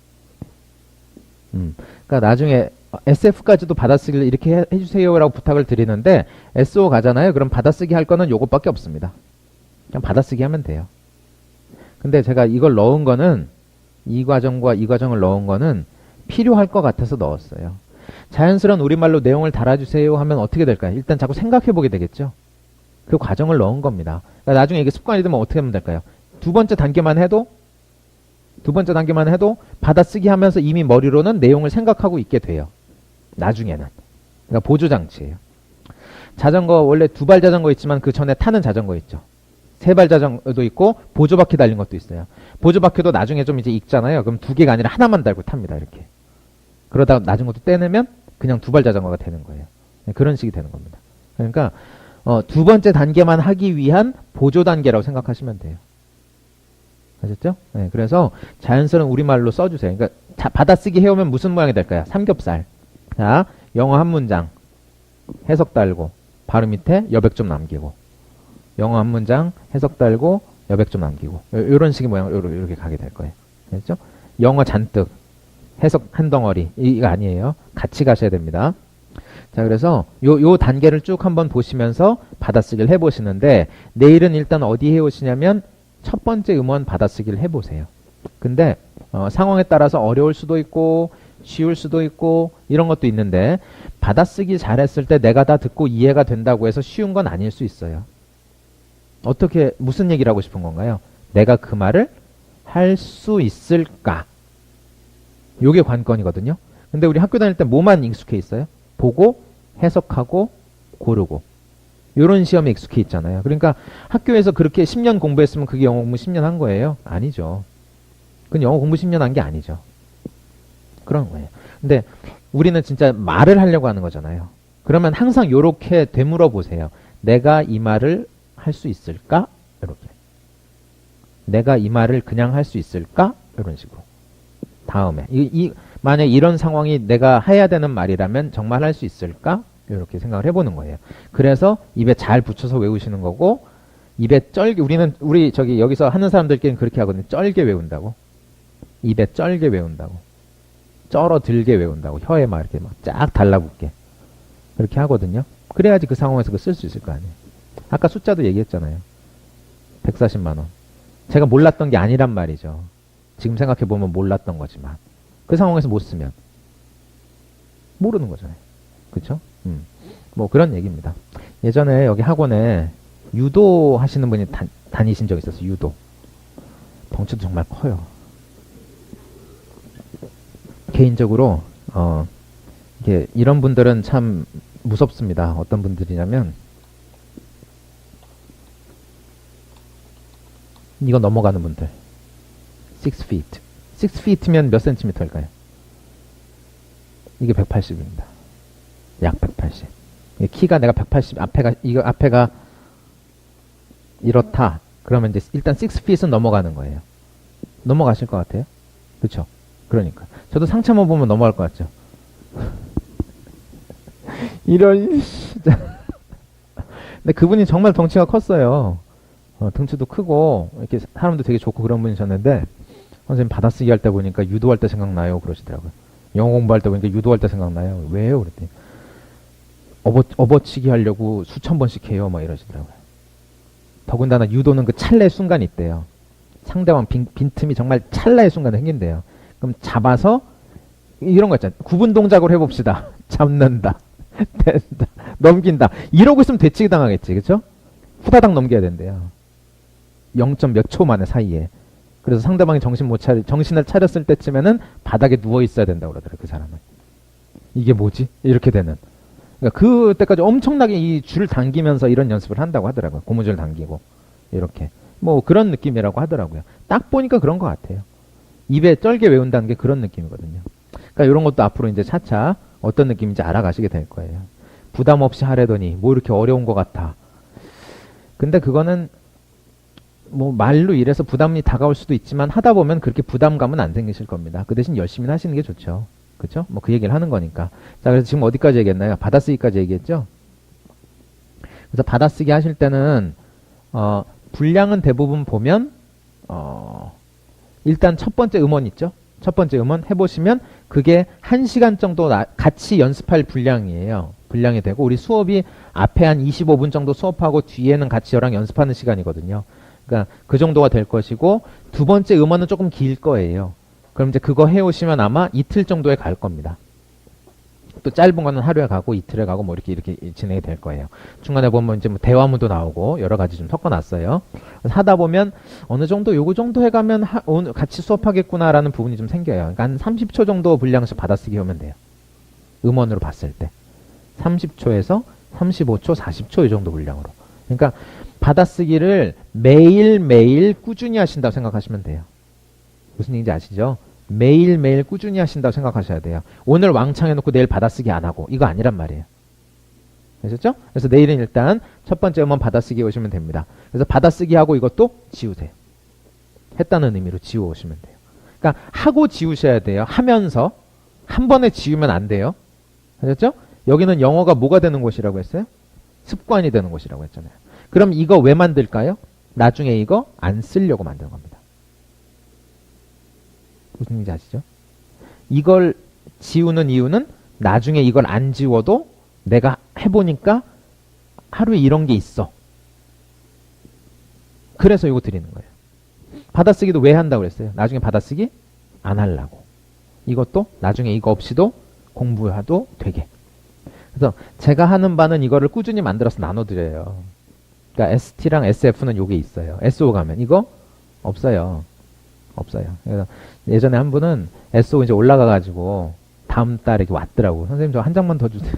그러니까 나중에 SF까지도 받아쓰기를 이렇게 해주세요라고 부탁을 드리는데 SO 가잖아요. 그럼 받아쓰기 할 거는 요것밖에 없습니다. 그냥 받아쓰기 하면 돼요. 근데 제가 이걸 넣은 거는 이 과정과 이 과정을 넣은 거는 필요할 것 같아서 넣었어요. 자연스러운 우리말로 내용을 달아주세요 하면 어떻게 될까요? 일단 자꾸 생각해보게 되겠죠. 그 과정을 넣은 겁니다. 그러니까 나중에 이게 습관이 되면 어떻게 하면 될까요? 두 번째 단계만 해도 받아쓰기 하면서 이미 머리로는 내용을 생각하고 있게 돼요. 나중에는. 그러니까 보조장치예요. 자전거 원래 2발 자전거 있지만 그 전에 타는 자전거 있죠. 3발 자전거도 있고 보조바퀴 달린 것도 있어요. 보조바퀴도 나중에 좀 이제 익잖아요. 그럼 2개가 아니라 하나만 달고 탑니다. 이렇게. 그러다가 나중 것도 떼내면 그냥 2발 자전거가 되는 거예요. 그런 식이 되는 겁니다. 그러니까 두 번째 단계만 하기 위한 보조 단계라고 생각하시면 돼요. 아셨죠? 네, 그래서 자연스러운 우리말로 써주세요. 그러니까 받아쓰기 해오면 무슨 모양이 될까요? 삼겹살. 자, 영어 한 문장 해석 달고 바로 밑에 여백점 남기고 영어 한 문장 해석 달고 여백점 남기고 이런 식의 모양 이렇게 가게 될 거예요. 아셨죠? 영어 잔뜩 해석 한 덩어리 이거 아니에요. 같이 가셔야 됩니다. 자, 그래서 요 단계를 쭉 한번 보시면서 받아쓰기를 해보시는데 내일은 일단 어디 해오시냐면 첫 번째 음원 받아쓰기를 해보세요. 근데 상황에 따라서 어려울 수도 있고 쉬울 수도 있고 이런 것도 있는데 받아쓰기 잘했을 때 내가 다 듣고 이해가 된다고 해서 쉬운 건 아닐 수 있어요. 어떻게 무슨 얘기를 하고 싶은 건가요? 내가 그 말을 할 수 있을까? 요게 관건이거든요. 근데 우리 학교 다닐 때 뭐만 익숙해 있어요? 보고 해석하고 고르고 요런 시험에 익숙해 있잖아요. 그러니까 학교에서 그렇게 10년 공부했으면 그게 영어 공부 10년 한 거예요? 아니죠. 그건 영어 공부 10년 한 게 아니죠. 그런 거예요. 근데 우리는 진짜 말을 하려고 하는 거잖아요. 그러면 항상 요렇게 되물어 보세요. 내가 이 말을 할 수 있을까? 이렇게. 내가 이 말을 그냥 할 수 있을까? 이런 식으로. 다음에 만약 이런 상황이 내가 해야 되는 말이라면 정말 할 수 있을까? 이렇게 생각을 해보는 거예요. 그래서 입에 잘 붙여서 외우시는 거고 입에 우리 여기서 하는 사람들끼리는 그렇게 하거든요. 쩔게 외운다고. 입에 쩔게 외운다고. 쩔어들게 외운다고. 혀에 막 이렇게 막 쫙 달라붙게. 그렇게 하거든요. 그래야지 그 상황에서 그걸 쓸 수 있을 거 아니에요. 아까 숫자도 얘기했잖아요. 140만 원. 제가 몰랐던 게 아니란 말이죠. 지금 생각해보면 몰랐던 거지만 그 상황에서 못 쓰면 모르는 거잖아요. 그쵸? 뭐 그런 얘기입니다. 예전에 여기 학원에 유도 하시는 분이 다니신 적 있었어요. 유도. 덩치도 정말 커요. 개인적으로 이런 분들은 참 무섭습니다. 어떤 분들이냐면 이거 넘어가는 분들. 6 feet. 6 feet면 몇 센티미터일까요? 이게 180입니다. 약 180. 키가 내가 180, 앞에가 이렇다. 그러면 이제 일단 6 feet은 넘어가는 거예요. 넘어가실 것 같아요? 그쵸? 그러니까. 저도 상체만 보면 넘어갈 것 같죠? 이런, 근데 그분이 정말 덩치가 컸어요. 덩치도 크고, 이렇게 사람도 되게 좋고 그런 분이셨는데, 선생님 받아쓰기 할 때 보니까 유도할 때 생각나요. 그러시더라고요. 영어 공부할 때 보니까 유도할 때 생각나요. 왜요? 그랬더니, 업어치기 하려고 수천 번씩 해요. 막 이러시더라고요. 더군다나 유도는 그 찰나의 순간이 있대요. 상대방 빈틈이 정말 찰나의 순간에 생긴대요. 그럼 잡아서 이런 거 있잖아요. 구분 동작으로 해봅시다. 잡는다. 된다. 넘긴다. 이러고 있으면 되치기 당하겠지. 그쵸? 후다닥 넘겨야 된대요. 0. 몇 초 만에 사이에. 그래서 상대방이 정신을 차렸을 때쯤에는 바닥에 누워 있어야 된다고 그러더라고요. 그 사람은. 이게 뭐지? 이렇게 되는. 그러니까 그때까지 엄청나게 이 줄을 당기면서 이런 연습을 한다고 하더라고요. 고무줄 당기고. 이렇게. 뭐 그런 느낌이라고 하더라고요. 딱 보니까 그런 것 같아요. 입에 쩔게 외운다는 게 그런 느낌이거든요. 그러니까 이런 것도 앞으로 이제 차차 어떤 느낌인지 알아가시게 될 거예요. 부담 없이 하려더니 뭐 이렇게 어려운 것 같아. 근데 그거는 뭐 말로 이래서 부담이 다가올 수도 있지만 하다 보면 그렇게 부담감은 안 생기실 겁니다. 그 대신 열심히 하시는 게 좋죠. 그렇죠? 뭐 그 얘기를 하는 거니까. 자, 그래서 지금 어디까지 얘기했나요? 받아쓰기까지 얘기했죠? 그래서 받아쓰기 하실 때는 분량은 대부분 보면 일단 첫 번째 음원 있죠? 첫 번째 음원 해보시면 그게 1시간 정도 같이 연습할 분량이에요. 분량이 되고 우리 수업이 앞에 한 25분 정도 수업하고 뒤에는 같이 저랑 연습하는 시간이거든요. 그러니까 그 정도가 될 것이고 두 번째 음원은 조금 길 거예요. 그럼 이제 그거 해오시면 아마 이틀 정도에 갈 겁니다. 또 짧은 거는 하루에 가고 이틀에 가고 뭐 이렇게 진행이 될 거예요. 중간에 보면 이제 뭐 대화문도 나오고 여러 가지 좀 섞어놨어요. 하다 보면 어느 정도 요거 정도 해가면 오늘 같이 수업하겠구나라는 부분이 좀 생겨요. 그러니까 한 30초 정도 분량씩 받아쓰기 하면 돼요. 음원으로 봤을 때 30초에서 35초, 40초 이 정도 분량으로. 그러니까 받아쓰기를 매일매일 꾸준히 하신다고 생각하시면 돼요. 무슨 얘기인지 아시죠? 매일매일 꾸준히 하신다고 생각하셔야 돼요. 오늘 왕창 해놓고 내일 받아쓰기 안 하고 이거 아니란 말이에요. 아셨죠? 그래서 내일은 일단 첫 번째 음원 받아쓰기 오시면 됩니다. 그래서 받아쓰기 하고 이것도 지우세요. 했다는 의미로 지워 오시면 돼요. 그러니까 하고 지우셔야 돼요. 하면서 한 번에 지우면 안 돼요. 아셨죠? 여기는 영어가 뭐가 되는 곳이라고 했어요? 습관이 되는 곳이라고 했잖아요. 그럼 이거 왜 만들까요? 나중에 이거 안 쓰려고 만든 겁니다. 무슨 얘기인지 아시죠? 이걸 지우는 이유는 나중에 이걸 안 지워도 내가 해보니까 하루에 이런 게 있어. 그래서 이거 드리는 거예요. 받아쓰기도 왜 한다고 그랬어요? 나중에 받아쓰기 안 하려고. 이것도 나중에 이거 없이도 공부해도 되게. 그래서 제가 하는 바는 이거를 꾸준히 만들어서 나눠드려요. 그러니까 ST랑 SF는 요게 있어요. SO 가면 이거 없어요. 없어요. 그래서 예전에 한 분은 SO 이제 올라가가지고 다음 달에 이렇게 왔더라고. 선생님 저 한 장만 더 주세요.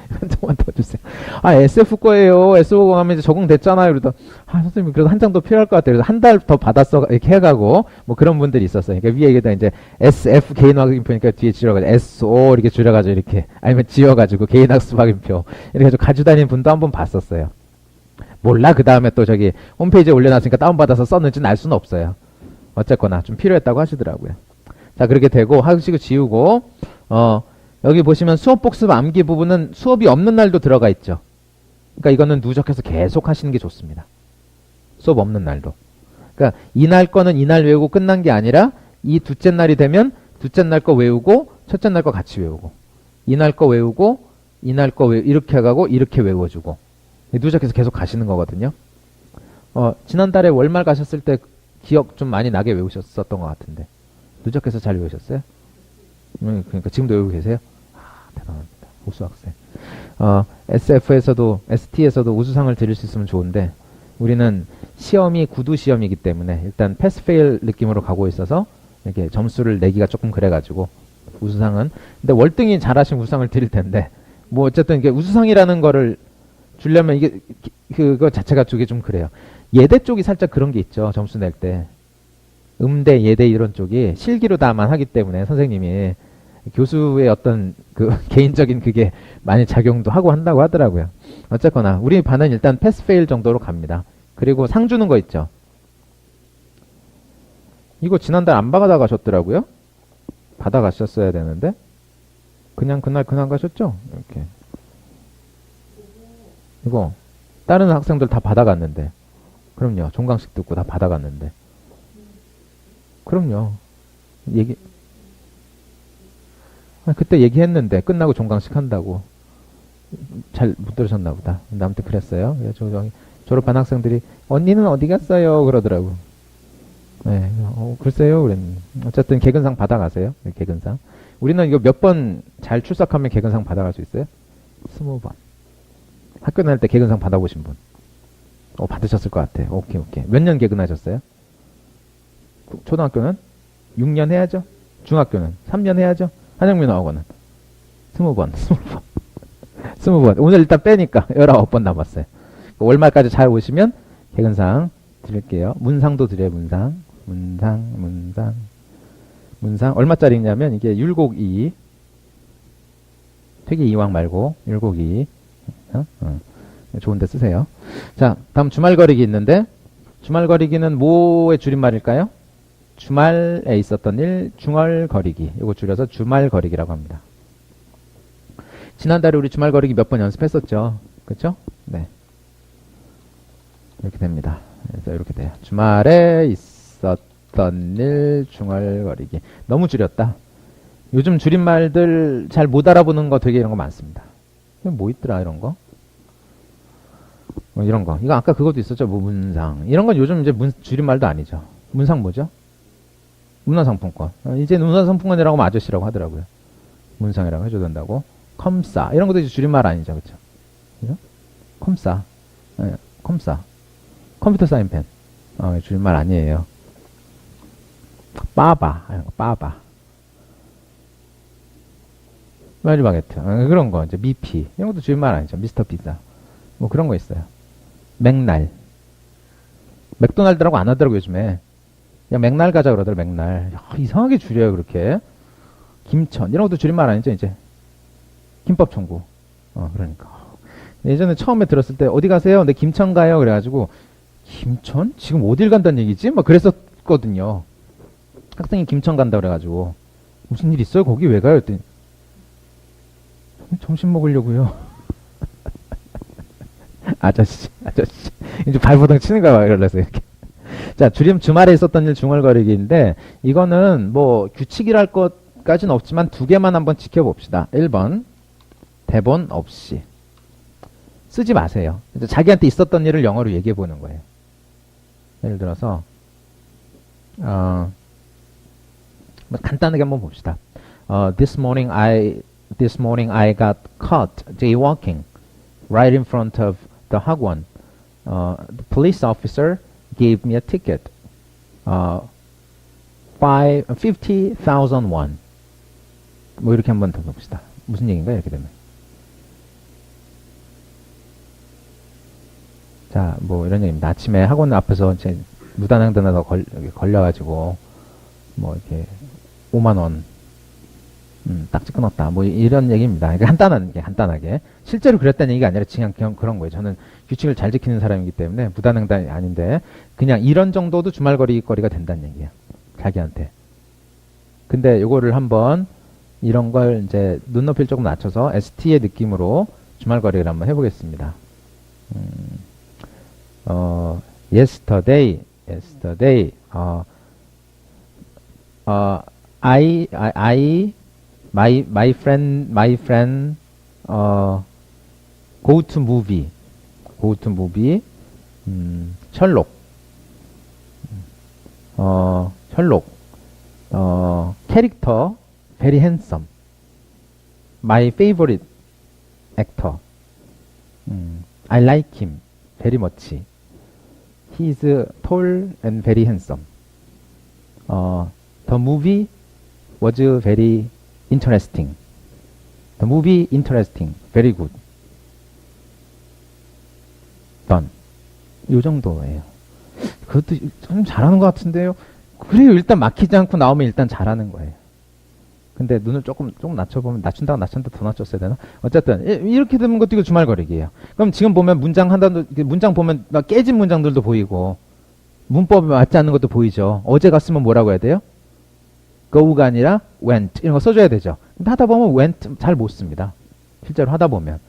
한 장만 더 주세요. 아 SF 거예요. SO 가면 이제 적응됐잖아요. 그러다 아 선생님 그래도 한 장 더 필요할 것 같아요. 그래서 한 달 더 받았어 이렇게 해가고 뭐 그런 분들이 있었어요. 그러니까 위에 여기다 이제 SF 개인 확인표니까 뒤에 줄여가지고 SO 이렇게 줄여가지고 이렇게 아니면 지워가지고 개인 학습 확인표 이렇게 해서 가지고 다니는 분도 한 번 봤었어요. 몰라 그 다음에 또 저기 홈페이지에 올려놨으니까 다운받아서 썼는지는 알 수는 없어요. 어쨌거나 좀 필요했다고 하시더라고요. 자 그렇게 되고 하시고 지우고 여기 보시면 수업 복습 암기 부분은 수업이 없는 날도 들어가 있죠. 그러니까 이거는 누적해서 계속 하시는 게 좋습니다. 수업 없는 날도. 그러니까 이날 거는 이날 외우고 끝난 게 아니라 이 둘째 날이 되면 둘째 날 거 외우고 첫째 날 거 같이 외우고 이날 거 외우고 이날 거 이렇게 해가고 이렇게 외워주고 누적해서 계속 가시는 거거든요. 지난달에 월말 가셨을 때 기억 좀 많이 나게 외우셨었던 것 같은데 누적해서 잘 외우셨어요? 그러니까 지금도 외우고 계세요? 아, 대단합니다. 우수 학생. SF에서도 ST에서도 우수상을 드릴 수 있으면 좋은데 우리는 시험이 구두 시험이기 때문에 일단 패스 페일 느낌으로 가고 있어서 이렇게 점수를 내기가 조금 그래가지고 우수상은 근데 월등히 잘하신 우수상을 드릴 텐데 뭐 어쨌든 이게 우수상이라는 거를 주려면 이게 그거 자체가 쪽이 좀 그래요. 예대 쪽이 살짝 그런 게 있죠. 점수 낼 때. 음대, 예대 이런 쪽이 실기로 다만 하기 때문에 선생님이 교수의 어떤 그 개인적인 그게 많이 작용도 하고 한다고 하더라고요. 어쨌거나 우리 반은 일단 패스 페일 정도로 갑니다. 그리고 상 주는 거 있죠. 이거 지난달 안 받아 가셨더라고요. 받아 가셨어야 되는데 그냥 그날 가셨죠? 이렇게. 이거 다른 학생들 다 받아갔는데 그럼요. 종강식 듣고 다 받아갔는데 그럼요. 그때 얘기했는데 끝나고 종강식 한다고 잘 못 들으셨나 보다. 근데 아무튼 그랬어요. 그래서 졸업한 학생들이 언니는 어디 갔어요? 그러더라고. 네, 글쎄요. 그랬는데. 어쨌든 개근상 받아가세요. 개근상. 우리는 이거 몇 번 잘 출석하면 개근상 받아갈 수 있어요? 20번. 학교 다닐 때 개근상 받아보신 분. 받으셨을 것 같아. 오케이, 오케이. 몇 년 개근하셨어요? 초등학교는 6년 해야죠. 중학교는 3년 해야죠. 한영민 나오고는 20번, 20번. 20번. 오늘 일단 빼니까 19번 남았어요. 월말까지 잘 오시면 개근상 드릴게요. 문상도 드려요, 문상. 문상. 얼마짜리냐면 이게 율곡 2. 퇴계 이왕 말고 율곡 2. 좋은데 쓰세요. 자, 다음 주말거리기 있는데 주말거리기는 뭐의 줄임말일까요? 주말에 있었던 일, 중얼거리기. 이거 줄여서 주말거리기라고 합니다. 지난달에 우리 주말거리기 몇 번 연습했었죠. 그렇죠? 네. 이렇게 됩니다. 그래서 이렇게 돼요. 주말에 있었던 일, 중얼거리기. 너무 줄였다. 요즘 줄임말들 잘 못 알아보는 거 되게 이런 거 많습니다. 뭐 있더라, 이런 거? 이런 거. 이거 아까 그것도 있었죠. 뭐 문상. 이런 건 요즘 이제 줄임말도 아니죠. 문상 뭐죠? 문화상품권. 이제 문화상품권이라고 하면 아저씨라고 하더라고요. 문상이라고 해줘야 된다고. 컴싸. 이런 것도 이제 줄임말 아니죠. 그쵸? 그죠? 컴싸. 네, 컴싸. 컴퓨터 사인펜. 줄임말 아니에요. 빠바. 마리바게트. 그런 거. 이제 미피. 이런 것도 줄임말 아니죠. 미스터 피자. 뭐 그런 거 있어요. 맥날. 맥도날드라고 안 하더라고 요즘에. 그냥 맥날 가자 그러더라. 맥날. 야, 이상하게 줄여요 그렇게. 김천 이런 것도 줄임말 아니죠 이제. 김밥 청구. 그러니까 예전에 처음에 들었을 때 어디 가세요? 네 김천 가요. 그래가지고 김천? 지금 어딜 간다는 얘기지? 막 그랬었거든요. 학생이 김천 간다 그래가지고 무슨 일 있어요? 거기 왜 가요? 그랬더니 점심 먹으려고요. 아저씨. 이제 발버둥 치는 거야, 이러면서 이렇게. 자, 주말에 있었던 일 중얼거리기인데, 이거는 뭐, 규칙이랄 것까지는 없지만 두 개만 한번 지켜봅시다. 1번, 대본 없이. 쓰지 마세요. 자기한테 있었던 일을 영어로 얘기해 보는 거예요. 예를 들어서, 뭐 간단하게 한번 봅시다. This morning I got caught jaywalking right in front of the 학원. The police officer gave me a ticket. 50,000 won. 뭐 이렇게 한번 더 봅시다. 무슨 얘기인가 이렇게 되면. 자, 뭐 이런 얘기입니다. 아침에 학원 앞에서 제 무단횡단에서 걸려가지고 뭐 이렇게 5만 원 딱지 끊었다. 뭐 이런 얘기입니다. 그러니까 간단하게. 실제로 그랬다는 얘기가 아니라 그냥 그런 거예요. 저는 규칙을 잘 지키는 사람이기 때문에 무단횡단이 아닌데 그냥 이런 정도도 주말거리거리가 된다는 얘기예요. 자기한테. 근데 요거를 한번 이런 걸 이제 눈높이를 조금 낮춰서 ST의 느낌으로 주말거리를 한번 해보겠습니다. yesterday, my friend, go to movie, 셜록, 캐릭터, very handsome, my favorite actor, I like him very much, he is tall and very handsome, the movie was very interesting. The movie interesting. Very good. Done. 요 정도예요. 그것도 좀 잘하는 것 같은데요. 그래요. 일단 막히지 않고 나오면 일단 잘하는 거예요. 근데 눈을 조금 낮춰보면 낮춘다 더 낮췄어야 되나? 어쨌든 이렇게 되는 것도 이거 주말거리기예요. 그럼 지금 보면 문장 보면 막 깨진 문장들도 보이고 문법에 맞지 않는 것도 보이죠. 어제 갔으면 뭐라고 해야 돼요? go가 아니라 went 이런 거 써줘야 되죠. 근데 하다 보면 went 잘 못 씁니다. 실제로 하다 보면.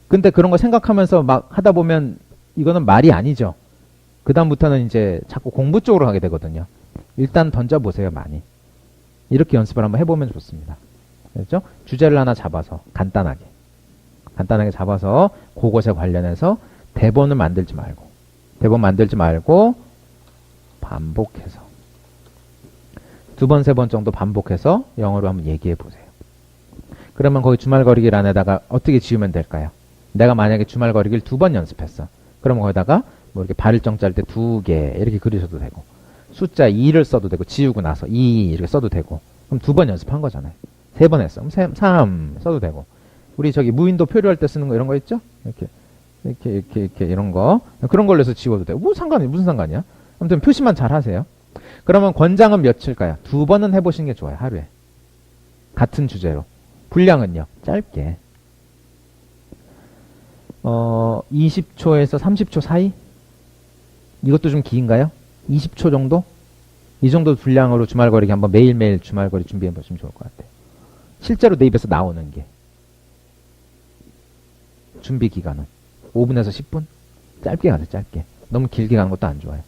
근데 그런 거 생각하면서 막 하다 보면 이거는 말이 아니죠. 그 다음부터는 이제 자꾸 공부 쪽으로 가게 되거든요. 일단 던져보세요. 많이. 이렇게 연습을 한번 해보면 좋습니다. 그렇죠? 주제를 하나 잡아서 간단하게 잡아서 그것에 관련해서 대본을 만들지 말고 대본 만들지 말고 반복해서 두 번, 세 번 정도 반복해서 영어로 한번 얘기해 보세요. 그러면 거기 주말거리기란에다가 어떻게 지우면 될까요? 내가 만약에 주말거리기를 2번 연습했어. 그러면 거기다가 뭐 이렇게 발을정 짤 때 2개 이렇게 그리셔도 되고, 숫자 2를 써도 되고, 지우고 나서 2 이렇게 써도 되고, 그럼 2번 연습한 거잖아요. 3번 했어. 그럼 3 써도 되고. 우리 저기 무인도 표류할 때 쓰는 거 이런 거 있죠? 이렇게 이런 거. 그런 걸로 해서 지워도 되고. 뭐 상관이, 무슨 상관이야? 아무튼 표시만 잘 하세요. 그러면 권장은 몇일까요? 2번은 해보시는 게 좋아요. 하루에. 같은 주제로. 분량은요? 짧게. 20초에서 30초 사이? 이것도 좀 긴가요? 20초 정도? 이 정도 분량으로 주말거리기 한번 매일매일 주말거리 준비해 보시면 좋을 것 같아요. 실제로 내 입에서 나오는 게. 준비 기간은 5분에서 10분? 짧게 가세요. 짧게. 너무 길게 가는 것도 안 좋아요.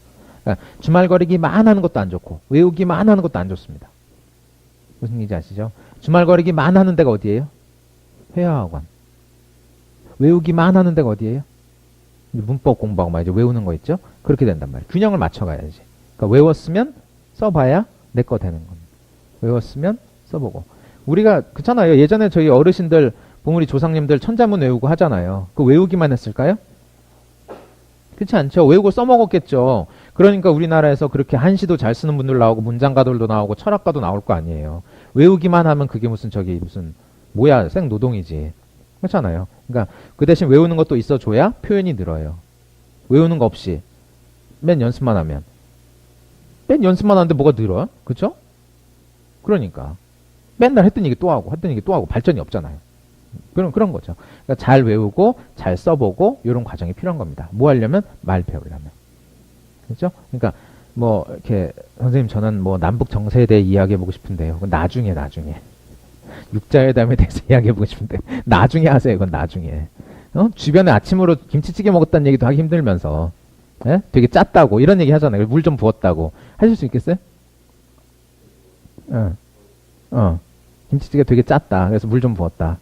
그러니까 주말거리기만 하는 것도 안 좋고 외우기만 하는 것도 안 좋습니다. 무슨 얘기인지 아시죠? 주말거리기만 하는 데가 어디예요? 회화학원. 외우기만 하는 데가 어디예요? 문법 공부하고 막 이제 외우는 거 있죠? 그렇게 된단 말이에요. 균형을 맞춰가야지. 그러니까 외웠으면 써봐야 내 거 되는 겁니다. 외웠으면 써보고. 우리가 그렇잖아요. 예전에 저희 어르신들, 봉우리 조상님들 천자문 외우고 하잖아요. 그 외우기만 했을까요? 그렇지 않죠. 외우고 써먹었겠죠. 그러니까 우리나라에서 그렇게 한시도 잘 쓰는 분들 나오고 문장가들도 나오고 철학가도 나올 거 아니에요. 외우기만 하면 그게 무슨 뭐야, 생노동이지. 그렇잖아요. 그러니까 그 대신 외우는 것도 있어줘야 표현이 늘어요. 외우는 거 없이 맨 연습만 하면. 맨 연습만 하는데 뭐가 늘어? 그쵸? 그러니까 맨날 했던 얘기 또 하고 했던 얘기 또 하고 발전이 없잖아요. 그런 거죠. 그러니까 잘 외우고 잘 써보고 이런 과정이 필요한 겁니다. 뭐 하려면? 말 배우려면. 그렇죠? 그러니까 뭐 이렇게 선생님 저는 뭐 남북 정세에 대해 이야기해보고 싶은데요. 나중에 육자회담에 대해서 이야기해보고 싶은데 나중에 하세요. 이건 나중에. 주변에 아침으로 김치찌개 먹었다는 얘기도 하기 힘들면서 예? 되게 짰다고 이런 얘기 하잖아요. 물 좀 부었다고 하실 수 있겠어요? 김치찌개 되게 짰다. 그래서 물 좀 부었다.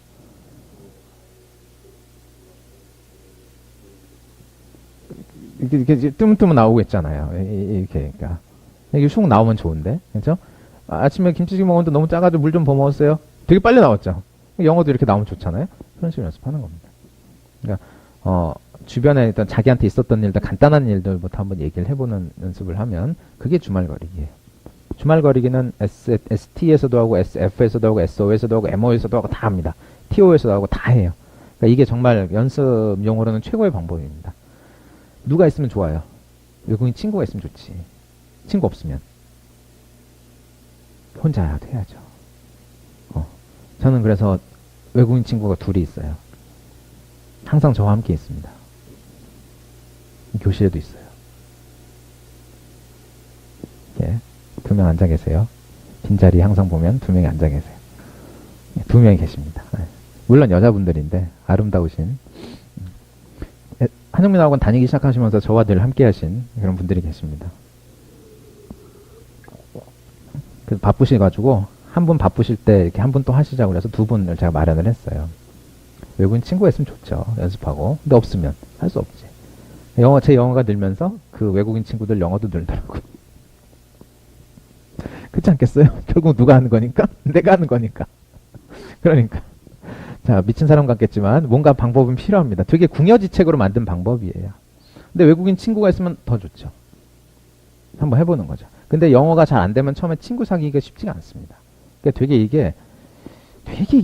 이렇게 뜨문뜨문 나오고 있잖아요. 이렇게, 그러니까. 이게 쑥 나오면 좋은데, 그죠? 아침에 김치찌개 먹었는데 너무 짜가지고 물 좀 부어 먹었어요. 되게 빨리 나왔죠. 영어도 이렇게 나오면 좋잖아요. 그런 식으로 연습하는 겁니다. 그러니까, 주변에 일단 자기한테 있었던 일들, 간단한 일들부터 한번 얘기를 해보는 연습을 하면, 그게 주말거리기예요. 주말거리기는 ST에서도 하고, SF에서도 하고, SO에서도 하고, MO에서도 하고 다 합니다. TO에서도 하고 다 해요. 그러니까 이게 정말 연습 용어로는 최고의 방법입니다. 누가 있으면 좋아요? 외국인 친구가 있으면 좋지. 친구 없으면 혼자 해야죠. 저는 그래서 외국인 친구가 둘이 있어요. 항상 저와 함께 있습니다. 교실에도 있어요. 예, 2명 앉아 계세요. 빈자리 항상 보면 2명이 앉아 계세요. 2명이 계십니다. 물론 여자분들인데 아름다우신 한영민 학원 다니기 시작하시면서 저와 늘 함께 하신 그런 분들이 계십니다. 그래서 바쁘셔가지고 한 분 바쁘실 때 이렇게 한 분 또 하시자고 그래서 2분을 제가 마련을 했어요. 외국인 친구가 있으면 좋죠. 연습하고. 근데 없으면 할 수 없지. 제 영어가 늘면서 그 외국인 친구들 영어도 늘더라고요. 그렇지 않겠어요? 결국 누가 하는 거니까? 내가 하는 거니까. 그러니까. 자, 미친 사람 같겠지만 뭔가 방법은 필요합니다. 되게 궁여지책으로 만든 방법이에요. 근데 외국인 친구가 있으면 더 좋죠. 한번 해보는 거죠. 근데 영어가 잘 안 되면 처음에 친구 사귀기가 쉽지가 않습니다. 그러니까 되게 이게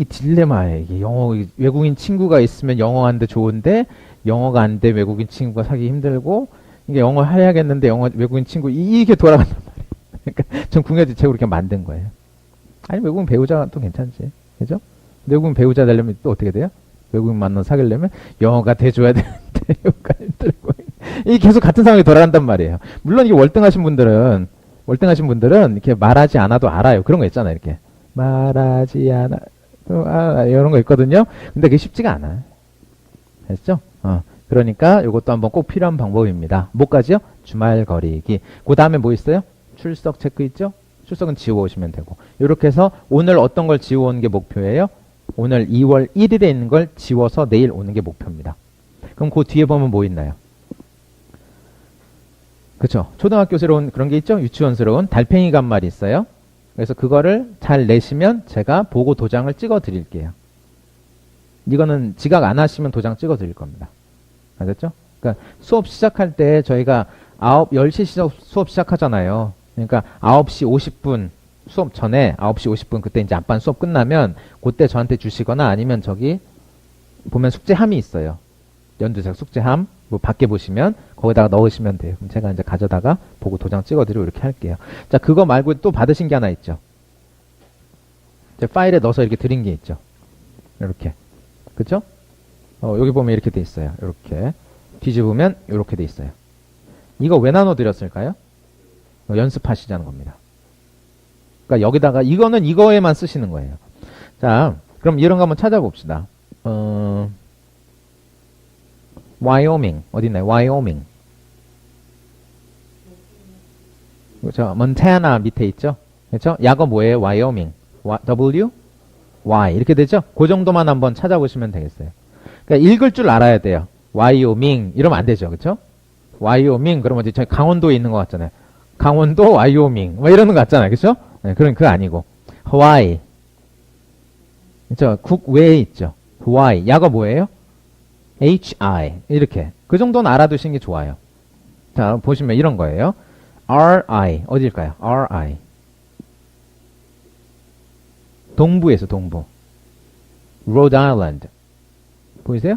딜레마예요. 이게 외국인 친구가 있으면 영어 하는데 좋은데 영어가 안 돼 외국인 친구가 사기 힘들고 이게 영어 해야겠는데 외국인 친구 이게 돌아간단 말이에요. 그러니까 전 궁여지책으로 이렇게 만든 거예요. 아니 외국인 배우자가 또 괜찮지, 그죠? 외국인 배우자 되려면 또 어떻게 돼요? 외국인 만나서 사귀려면 영어가 돼줘야 되는데 영어가 힘들고 이게 계속 같은 상황이 돌아간단 말이에요. 물론 이게 월등하신 분들은 이렇게 말하지 않아도 알아요. 그런 거 있잖아요. 이렇게 말하지 않아 이런 거 있거든요. 근데 그게 쉽지가 않아요. 됐죠? 그러니까 이것도 한번 꼭 필요한 방법입니다. 뭐까지요? 주말거리기. 그 다음에 뭐 있어요? 출석 체크 있죠? 출석은 지워오시면 되고. 이렇게 해서 오늘 어떤 걸 지워오는 게 목표예요? 오늘 2월 1일에 있는 걸 지워서 내일 오는 게 목표입니다. 그럼 그 뒤에 보면 뭐 있나요? 그쵸. 초등학교스러운 그런 게 있죠? 유치원스러운 달팽이가 한 마리 있어요. 그래서 그거를 잘 내시면 제가 보고 도장을 찍어 드릴게요. 이거는 지각 안 하시면 도장 찍어 드릴 겁니다. 알겠죠? 그러니까 수업 시작할 때 저희가 10시 수업 시작하잖아요. 그러니까 9시 50분 수업 전에 9시 50분 그때 이제 앞반 수업 끝나면 그때 저한테 주시거나 아니면 저기 보면 숙제함이 있어요. 연두색 숙제함 뭐 밖에 보시면 거기다가 넣으시면 돼요. 그럼 제가 이제 가져다가 보고 도장 찍어드리고 이렇게 할게요. 자, 그거 말고 또 받으신 게 하나 있죠. 이제 파일에 넣어서 이렇게 드린 게 있죠. 이렇게. 그쵸? 여기 보면 이렇게 돼 있어요. 이렇게. 뒤집으면 이렇게 돼 있어요. 이거 왜 나눠드렸을까요? 연습하시자는 겁니다. 그러니까 여기다가 이거는 이거에만 쓰시는 거예요. 자, 그럼 이런 거 한번 찾아봅시다. 와이오밍 어디 있나요? 와이오밍. 그렇죠. 몬타나 밑에 있죠. 그렇죠. 약어 뭐예요? 와이오밍. W Y 이렇게 되죠. 그 정도만 한번 찾아보시면 되겠어요. 그러니까 읽을 줄 알아야 돼요. 와이오밍 이러면 안 되죠. 그렇죠? 와이오밍 그러면 이제 저희 강원도에 있는 것 같잖아요. 강원도 와이오밍 뭐 이러는 것 같잖아요. 그렇죠? 네, 그거 아니고 하와이. 그렇죠. 국외에 있죠. 하와이. 약어 뭐예요? HI 이렇게 그 정도는 알아두시는 게 좋아요. 자, 보시면 이런 거예요. RI 어디일까요? RI 동부에서 동부. Rhode Island 보이세요?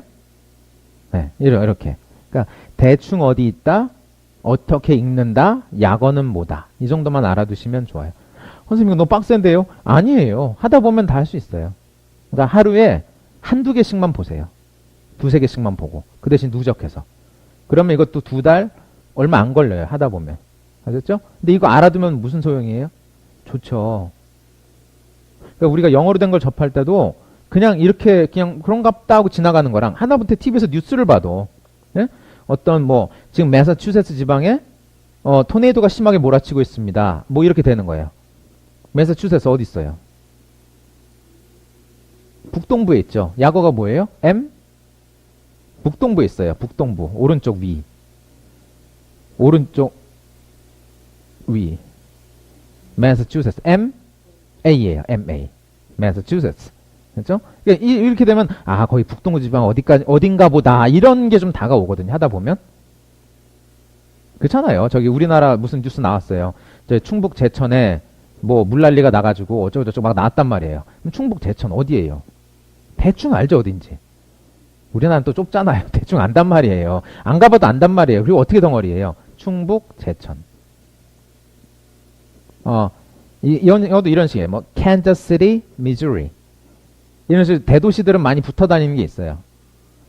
네, 이렇게. 그러니까 대충 어디 있다, 어떻게 읽는다, 약어는 뭐다. 이 정도만 알아두시면 좋아요. 선생님 이거 너무 빡센데요? 아니에요. 하다 보면 다 할 수 있어요. 그러니까 하루에 한두 개씩만 보세요. 두세 개씩만 보고 그 대신 누적해서 그러면 이것도 2달 얼마 안 걸려요. 하다 보면. 아셨죠? 근데 이거 알아두면 무슨 소용이에요? 좋죠. 그러니까 우리가 영어로 된 걸 접할 때도 그냥 이렇게 그냥 그런갑다 하고 지나가는 거랑 하다못해 TV에서 뉴스를 봐도 예? 어떤 뭐 지금 매사추세츠 지방에 토네이도가 심하게 몰아치고 있습니다. 뭐 이렇게 되는 거예요. 매사추세츠 어디 있어요? 북동부에 있죠. 약어가 뭐예요? M? 북동부에 있어요. 북동부. 오른쪽 위. 오른쪽 위. 매사추세츠. MA예요. MA. 매사추세츠. 그렇죠? 그러니까 이렇게 되면 거의 북동부 지방 어딘가 보다 이런 게 좀 다가오거든요. 하다 보면. 그렇잖아요. 저기 우리나라 무슨 뉴스 나왔어요. 저 충북 제천에 뭐 물난리가 나가지고 어쩌고저쩌고 막 나왔단 말이에요. 그럼 충북 제천 어디예요? 대충 알죠 어딘지. 우리나라는 또 좁잖아요. 대충 안단 말이에요. 안 가봐도 안단 말이에요. 그리고 어떻게 덩어리예요? 충북 제천. 이것도 이런 식이에요. 뭐 캔자스 시티, 미주리. 이런 식으로 대도시들은 많이 붙어 다니는 게 있어요.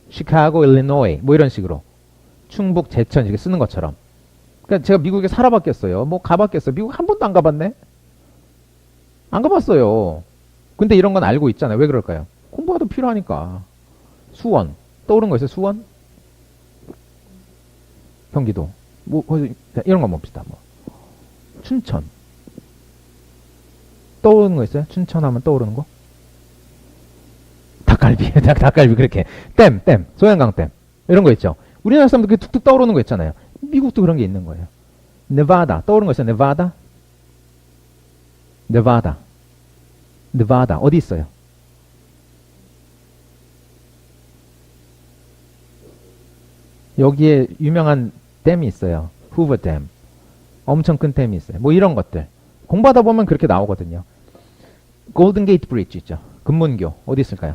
시카고, 일리노이 뭐 이런 식으로. 충북 제천 이렇게 쓰는 것처럼. 그러니까 제가 미국에 살아봤겠어요. 뭐 가봤겠어요. 미국 한 번도 안 가봤네. 안 가봤어요. 근데 이런 건 알고 있잖아요. 왜 그럴까요? 공부가 더 필요하니까. 수원. 떠오른 거 있어요? 수원? 경기도. 뭐, 이런 거 봅시다. 뭐. 춘천. 떠오르는 거 있어요? 춘천 하면 떠오르는 거? 닭갈비. 닭갈비, 그렇게. 댐. 소양강댐. 이런 거 있죠? 우리나라 사람들 그게 툭툭 떠오르는 거 있잖아요. 미국도 그런 게 있는 거예요. 네바다. 떠오르는 거 있어요? 네바다. 어디 있어요? 여기에 유명한 댐이 있어요. 후버 댐. 엄청 큰 댐이 있어요. 뭐 이런 것들. 공부하다 보면 그렇게 나오거든요. 골든 게이트 브리지 있죠. 금문교. 어디 있을까요?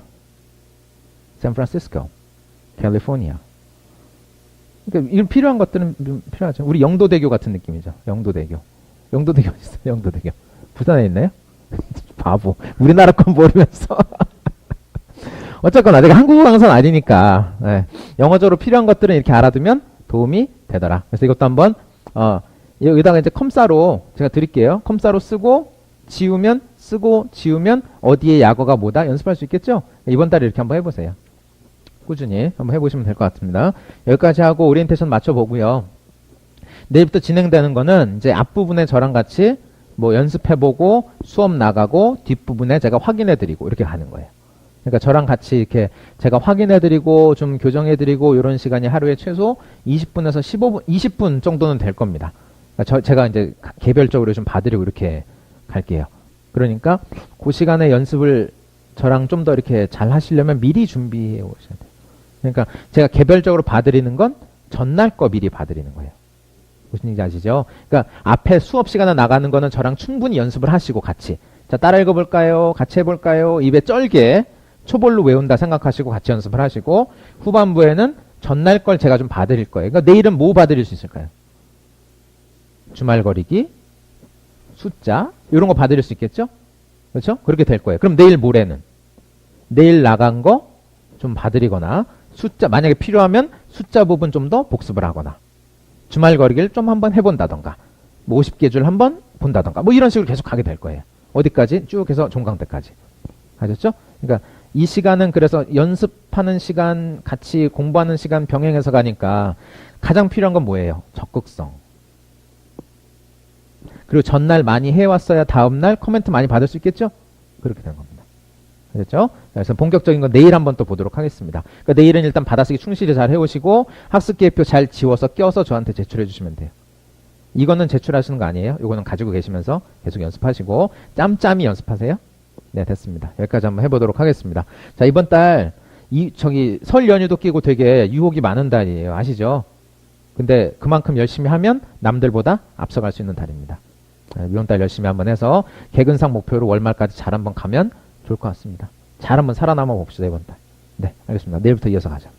샌프란시스코. 캘리포니아. 그러니까 이런 필요한 것들은 필요하죠. 우리 영도대교 같은 느낌이죠. 영도대교 있어요. 영도대교. 부산에 있나요? 바보. 우리나라 건 모르면서. 어쨌거나 내가 한국어 강사는 아니니까 영어적으로 필요한 것들은 이렇게 알아두면 도움이 되더라. 그래서 이것도 한번 여기다가 이제 컴사로 제가 드릴게요. 컴사로 쓰고 지우면 어디에 약어가 뭐다 연습할 수 있겠죠? 이번 달에 이렇게 한번 해보세요. 꾸준히 한번 해보시면 될 것 같습니다. 여기까지 하고 오리엔테이션 맞춰보고요. 내일부터 진행되는 거는 이제 앞부분에 저랑 같이 뭐 연습해보고 수업 나가고 뒷부분에 제가 확인해드리고 이렇게 가는 거예요. 그러니까 저랑 같이 이렇게 제가 확인해드리고 좀 교정해드리고 이런 시간이 하루에 최소 20분에서 15분, 20분 정도는 될 겁니다. 그러니까 제가 이제 개별적으로 좀 봐드리고 이렇게 갈게요. 그러니까 그 시간에 연습을 저랑 좀 더 이렇게 잘 하시려면 미리 준비해 오셔야 돼요. 그러니까 제가 개별적으로 봐드리는 건 전날 거 미리 봐드리는 거예요. 무슨 얘기인지 아시죠? 그러니까 앞에 수업 시간에 나가는 거는 저랑 충분히 연습을 하시고 같이. 자, 따라 읽어볼까요? 같이 해볼까요? 입에 쩔게 초벌로 외운다 생각하시고 같이 연습을 하시고, 후반부에는 전날 걸 제가 좀 봐드릴 거예요. 그러니까 내일은 뭐 봐드릴 수 있을까요? 주말거리기, 숫자, 이런 거 봐드릴 수 있겠죠? 그렇죠? 그렇게 될 거예요. 그럼 내일 모레는? 내일 나간 거 좀 봐드리거나, 숫자, 만약에 필요하면 숫자 부분 좀 더 복습을 하거나, 주말거리기를 좀 한번 해본다던가, 뭐 50개 줄 한번 본다던가, 뭐 이런 식으로 계속 가게 될 거예요. 어디까지? 쭉 해서 종강 때까지. 아셨죠? 그러니까 이 시간은 그래서 연습하는 시간, 같이 공부하는 시간 병행해서 가니까 가장 필요한 건 뭐예요? 적극성. 그리고 전날 많이 해왔어야 다음날 코멘트 많이 받을 수 있겠죠? 그렇게 되는 겁니다. 아셨죠? 그래서 본격적인 건 내일 한번 또 보도록 하겠습니다. 그러니까 내일은 일단 받아쓰기 충실히 잘 해오시고 학습계획표 잘 지워서 껴서 저한테 제출해 주시면 돼요. 이거는 제출하시는 거 아니에요? 이거는 가지고 계시면서 계속 연습하시고 짬짬이 연습하세요. 네, 됐습니다. 여기까지 한번 해보도록 하겠습니다. 자, 이번 달 설 연휴도 끼고 되게 유혹이 많은 달이에요. 아시죠? 근데 그만큼 열심히 하면 남들보다 앞서갈 수 있는 달입니다. 이번 달 열심히 한번 해서 개근상 목표로 월말까지 잘 한번 가면 좋을 것 같습니다. 잘 한번 살아남아 봅시다, 이번 달. 네, 알겠습니다. 내일부터 이어서 가죠.